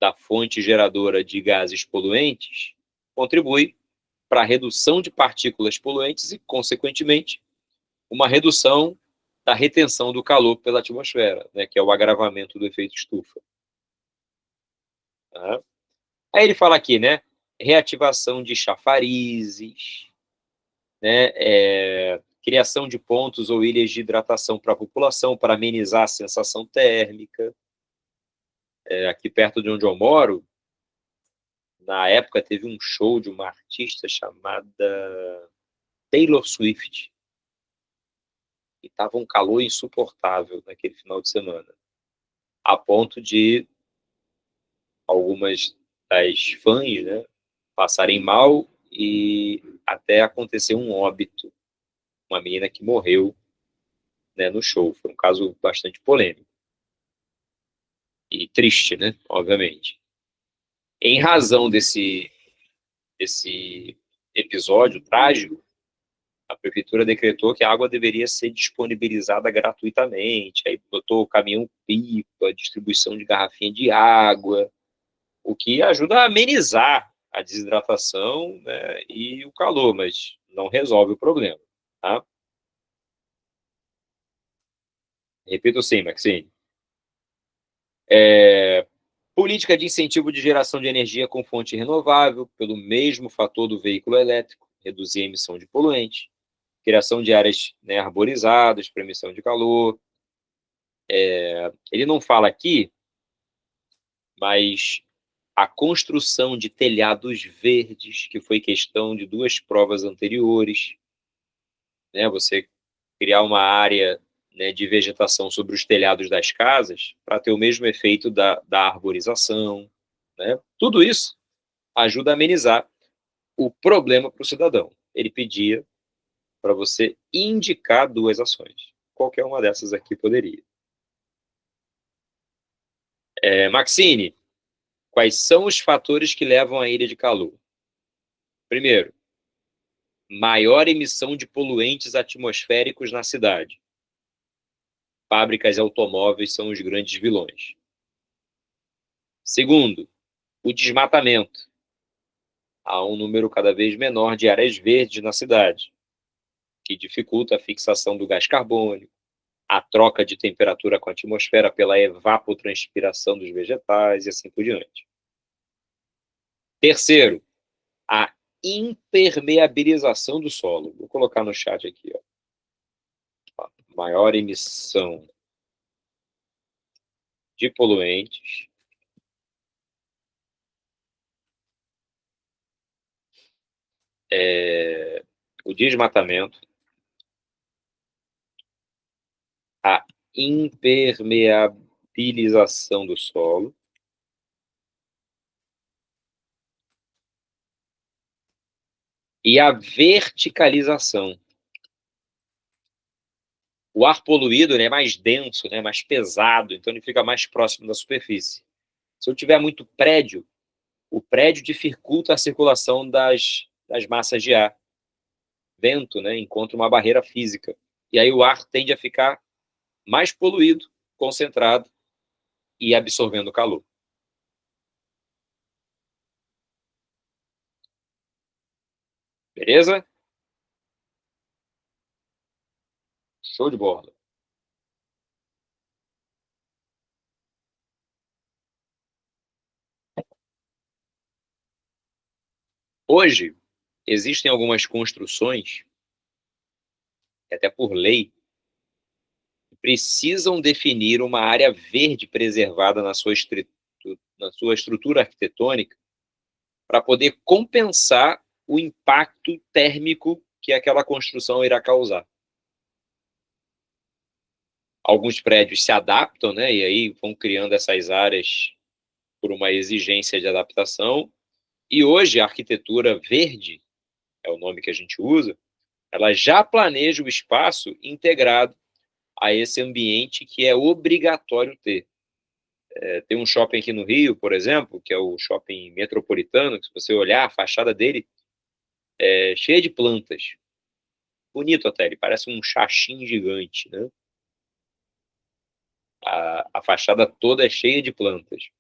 da fonte geradora de gases poluentes contribui para a redução de partículas poluentes e, consequentemente, uma redução da retenção do calor pela atmosfera, né, que é o agravamento do efeito estufa. Tá? Aí ele fala aqui, né, reativação de chafarizes, né, criação de pontos ou ilhas de hidratação para a população, para amenizar a sensação térmica. Aqui perto de onde eu moro, na época teve um show de uma artista chamada Taylor Swift, e estava um calor insuportável naquele final de semana, a ponto de algumas das fãs, né, passarem mal e até acontecer um óbito, uma menina que morreu, né, no show. Foi um caso bastante polêmico e triste, né, obviamente. Em razão desse episódio trágico, a prefeitura decretou que a água deveria ser disponibilizada gratuitamente, aí botou caminhão-pipa, distribuição de garrafinha de água, o que ajuda a amenizar a desidratação, né, e o calor, mas não resolve o problema. Tá? Repito sim, Maxine. Política de incentivo de geração de energia com fonte renovável, pelo mesmo fator do veículo elétrico, reduzir a emissão de poluentes, criação de áreas, né, arborizadas para emissão de calor. Ele não fala aqui, mas a construção de telhados verdes, que foi questão de 2 provas anteriores, né, você criar uma área, né, de vegetação sobre os telhados das casas para ter o mesmo efeito da arborização, né? Tudo isso ajuda a amenizar o problema para o cidadão. Ele pedia para você indicar 2 ações. Qualquer uma dessas aqui poderia. Maxine, quais são os fatores que levam à ilha de calor? Primeiro, maior emissão de poluentes atmosféricos na cidade. Fábricas e automóveis são os grandes vilões. Segundo, o desmatamento. Há um número cada vez menor de áreas verdes na cidade, que dificulta a fixação do gás carbônico, a troca de temperatura com a atmosfera pela evapotranspiração dos vegetais e assim por diante. Terceiro, a impermeabilização do solo. Vou colocar no chat aqui, ó. Maior emissão de poluentes o desmatamento, a impermeabilização do solo, e a verticalização. O ar poluído, né, é mais denso, né, mais pesado, então ele fica mais próximo da superfície. Se eu tiver muito prédio, o prédio dificulta a circulação das massas de ar. Vento, né, encontra uma barreira física. E aí o ar tende a ficar mais poluído, concentrado e absorvendo calor. Beleza? Show de bola. Hoje, existem algumas construções, até por lei, que precisam definir uma área verde preservada na sua estrutura arquitetônica para poder compensar o impacto térmico que aquela construção irá causar. Alguns prédios se adaptam, né, e aí vão criando essas áreas por uma exigência de adaptação. E hoje a arquitetura verde, é o nome que a gente usa, ela já planeja o espaço integrado a esse ambiente que é obrigatório ter. Tem um shopping aqui no Rio, por exemplo, que é o Shopping Metropolitano, que se você olhar, a fachada dele é cheia de plantas. Bonito até, ele parece um xaxim gigante, né? A fachada toda é cheia de plantas.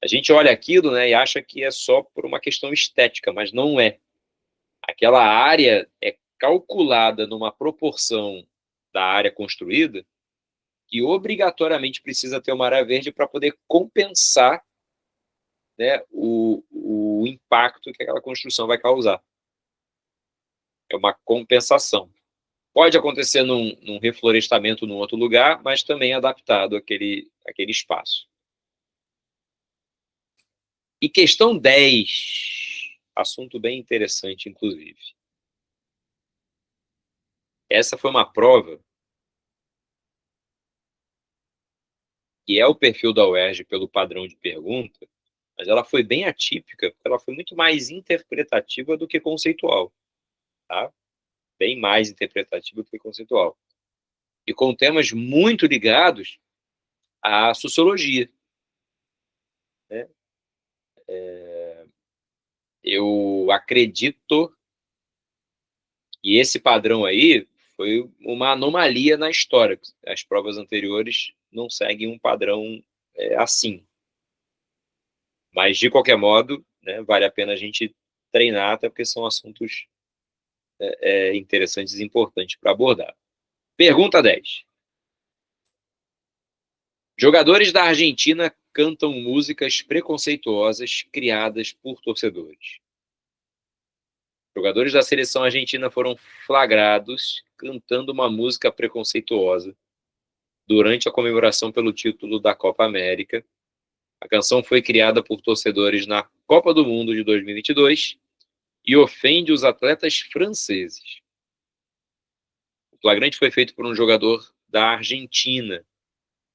A gente olha aquilo, né, e acha que é só por uma questão estética, mas não é. Aquela área é calculada numa proporção da área construída que obrigatoriamente precisa ter uma área verde para poder compensar, né, o impacto que aquela construção vai causar. É uma compensação. Pode acontecer num reflorestamento num outro lugar, mas também adaptado àquele espaço. E questão 10, assunto bem interessante, inclusive. Essa foi uma prova que é o perfil da UERJ pelo padrão de pergunta, mas ela foi bem atípica, porque ela foi muito mais interpretativa do que conceitual, tá? Bem mais interpretativa do que conceitual. E com temas muito ligados à sociologia, né? Eu acredito que esse padrão aí foi uma anomalia na história. As provas anteriores não seguem um padrão assim. Mas, de qualquer modo, né, vale a pena a gente treinar, até porque são assuntos interessantes e importantes para abordar. Pergunta 10. Jogadores da Argentina cantam músicas preconceituosas criadas por torcedores. Jogadores da seleção argentina foram flagrados cantando uma música preconceituosa durante a comemoração pelo título da Copa América. A canção foi criada por torcedores na Copa do Mundo de 2022 e ofende os atletas franceses. O flagrante foi feito por um jogador da Argentina.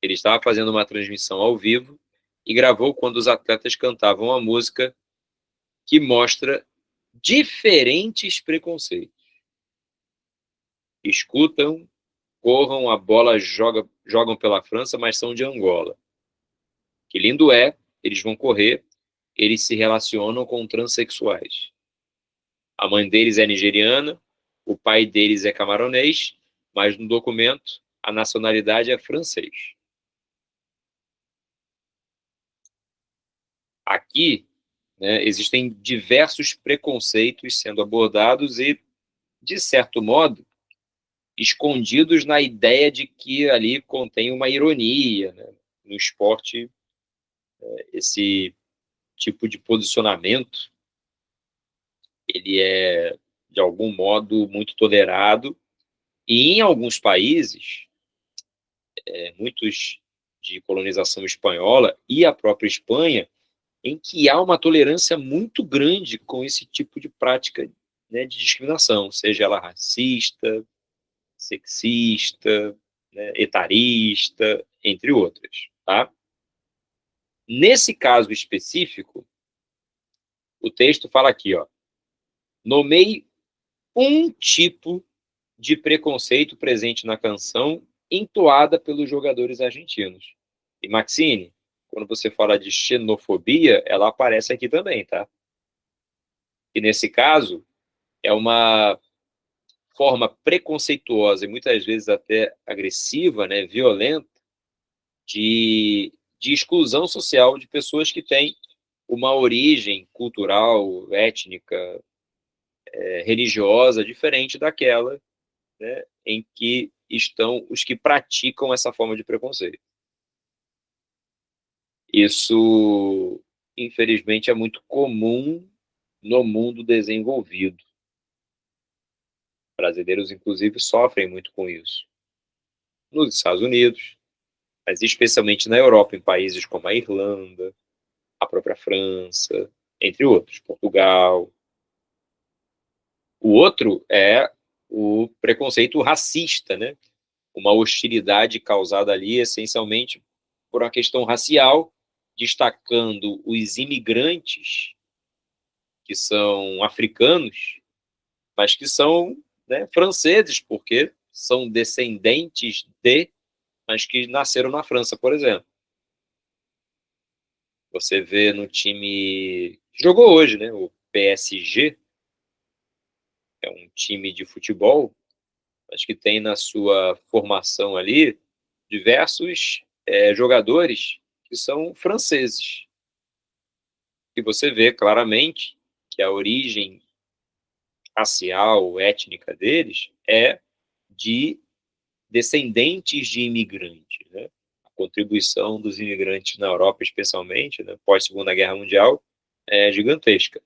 Ele estava fazendo uma transmissão ao vivo e gravou quando os atletas cantavam a música que mostra diferentes preconceitos. Escutam, corram, a bola jogam pela França, mas são de Angola. Que lindo é, eles vão correr, eles se relacionam com transexuais. A mãe deles é nigeriana, o pai deles é camaronês, mas no documento a nacionalidade é francês. Aqui, né, existem diversos preconceitos sendo abordados e, de certo modo, escondidos na ideia de que ali contém uma ironia, né? No esporte, esse tipo de posicionamento, ele é, de algum modo, muito tolerado, e em alguns países, muitos de colonização espanhola e a própria Espanha, em que há uma tolerância muito grande com esse tipo de prática né, de discriminação, seja ela racista, sexista, né, etarista, entre outras, tá? Nesse caso específico, o texto fala aqui, ó, nomeie um tipo de preconceito presente na canção entoada pelos jogadores argentinos. E Maxine, quando você fala de xenofobia, ela aparece aqui também, tá? E nesse caso, é uma forma preconceituosa e muitas vezes até agressiva, né, violenta, de exclusão social de pessoas que têm uma origem cultural, étnica, religiosa diferente daquela, né, em que estão os que praticam essa forma de preconceito. Isso, infelizmente, é muito comum no mundo desenvolvido. Brasileiros, inclusive, sofrem muito com isso. Nos Estados Unidos, mas especialmente na Europa, em países como a Irlanda, a própria França, entre outros, Portugal. O outro é o preconceito racista, né? Uma hostilidade causada ali essencialmente por uma questão racial, destacando os imigrantes que são africanos, mas que são, né, franceses, porque são descendentes de, mas que nasceram na França, por exemplo. Você vê no time que jogou hoje, né, o PSG, é um time de futebol, mas que tem na sua formação ali diversos jogadores que são franceses. E você vê claramente que a origem racial, étnica deles é de descendentes de imigrantes, né? A contribuição dos imigrantes na Europa, especialmente, né, pós-Segunda Guerra Mundial, é gigantesca,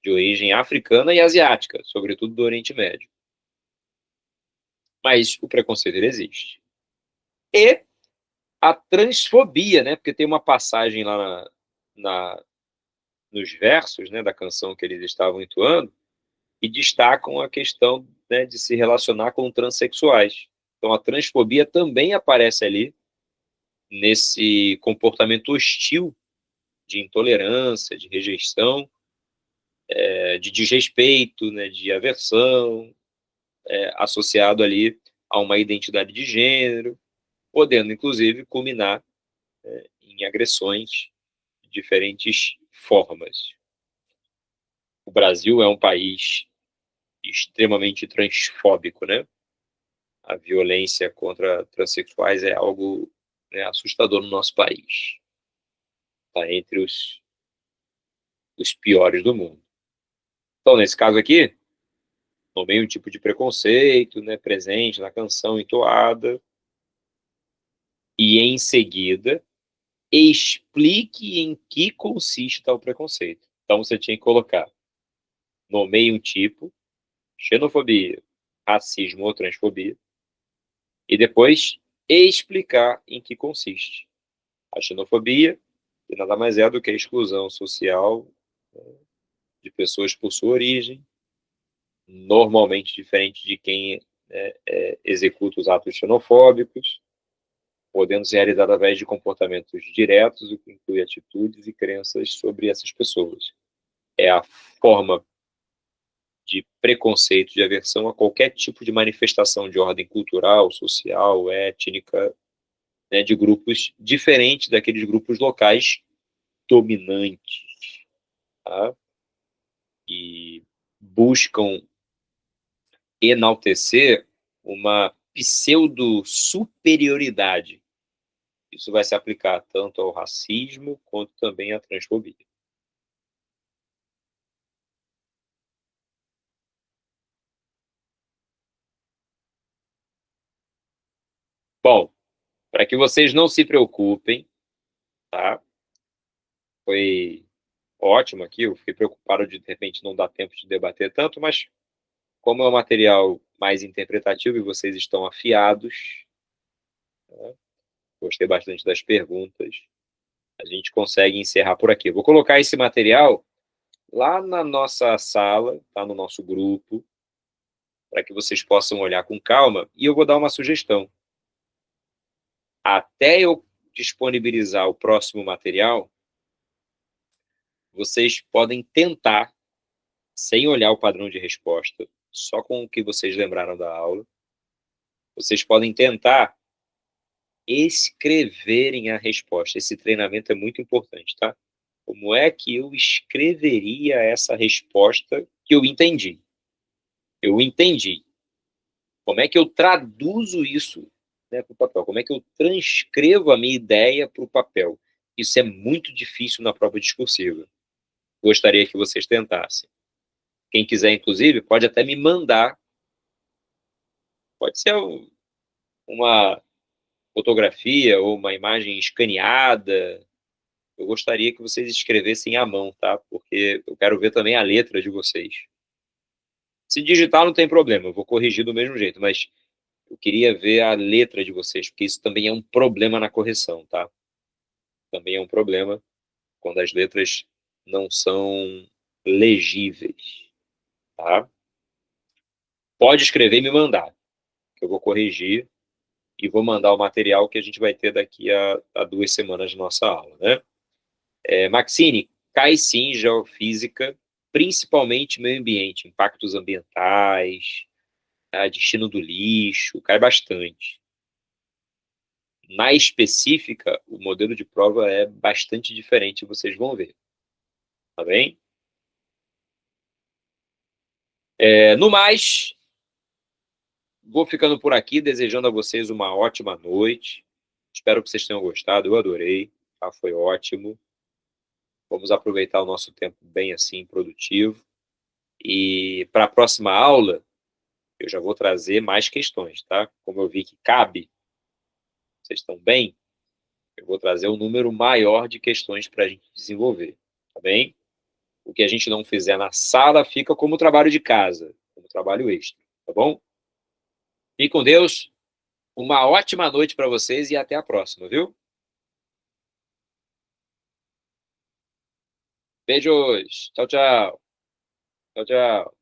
de origem africana e asiática, sobretudo do Oriente Médio. Mas o preconceito ele existe. E a transfobia, né? Porque tem uma passagem lá nos versos, né, da canção que eles estavam entoando, e destacam a questão, né, de se relacionar com transexuais. Então, a transfobia também aparece ali nesse comportamento hostil de intolerância, de rejeição, de desrespeito, né, de aversão, associado ali a uma identidade de gênero, podendo, inclusive, culminar em agressões de diferentes formas. O Brasil é um país extremamente transfóbico, né? A violência contra transexuais é algo, né, assustador no nosso país. Está entre os piores do mundo. Então, nesse caso aqui, tomei um tipo de preconceito, né, presente na canção entoada, e em seguida explique em que consiste tal preconceito. Então você tinha que colocar, nomeie um tipo, xenofobia, racismo ou transfobia, e depois explicar em que consiste. A xenofobia, que nada mais é do que a exclusão social, né, de pessoas por sua origem, normalmente diferente de quem, né, executa os atos xenofóbicos, podendo ser realizada através de comportamentos diretos, o que inclui atitudes e crenças sobre essas pessoas. É a forma de preconceito, de aversão a qualquer tipo de manifestação de ordem cultural, social, étnica, né, de grupos diferentes daqueles grupos locais dominantes, tá? E buscam enaltecer uma pseudo-superioridade. Isso vai se aplicar tanto ao racismo quanto também à transfobia. Bom, para que vocês não se preocupem, tá? Foi ótimo aqui, eu fiquei preocupado de repente não dar tempo de debater tanto, mas como é um material mais interpretativo e vocês estão afiados, né? Gostei bastante das perguntas, a gente consegue encerrar por aqui. Eu vou colocar esse material lá na nossa sala, tá no nosso grupo, para que vocês possam olhar com calma, e eu vou dar uma sugestão. Até eu disponibilizar o próximo material, vocês podem tentar, sem olhar o padrão de resposta, só com o que vocês lembraram da aula, vocês podem tentar escreverem a resposta. Esse treinamento é muito importante, tá? Como é que eu escreveria essa resposta que eu entendi? Eu entendi. Como é que eu traduzo isso, né, para o papel? Como é que eu transcrevo a minha ideia para o papel? Isso é muito difícil na prova discursiva. Gostaria que vocês tentassem. Quem quiser, inclusive, pode até me mandar. Pode ser uma fotografia ou uma imagem escaneada. Eu gostaria que vocês escrevessem à mão, tá? Porque eu quero ver também a letra de vocês. Se digitar não tem problema, eu vou corrigir do mesmo jeito, mas eu queria ver a letra de vocês, porque isso também é um problema na correção, tá? Também é um problema quando as letras não são legíveis, tá? Pode escrever e me mandar, que eu vou corrigir e vou mandar o material que a gente vai ter daqui a 2 semanas de nossa aula, né? Maxine, cai sim geofísica, principalmente meio ambiente, impactos ambientais, destino do lixo, cai bastante. Na específica, o modelo de prova é bastante diferente, vocês vão ver. Tá bem? No mais, vou ficando por aqui, desejando a vocês uma ótima noite. Espero que vocês tenham gostado, eu adorei, tá? Foi ótimo. Vamos aproveitar o nosso tempo bem assim, produtivo. E para a próxima aula, eu já vou trazer mais questões, tá? Como eu vi que cabe, vocês estão bem, eu vou trazer um número maior de questões para a gente desenvolver, tá bem? O que a gente não fizer na sala fica como trabalho de casa, como trabalho extra, tá bom? Fique com Deus, uma ótima noite para vocês e até a próxima, viu? Beijos, tchau, tchau. Tchau, tchau.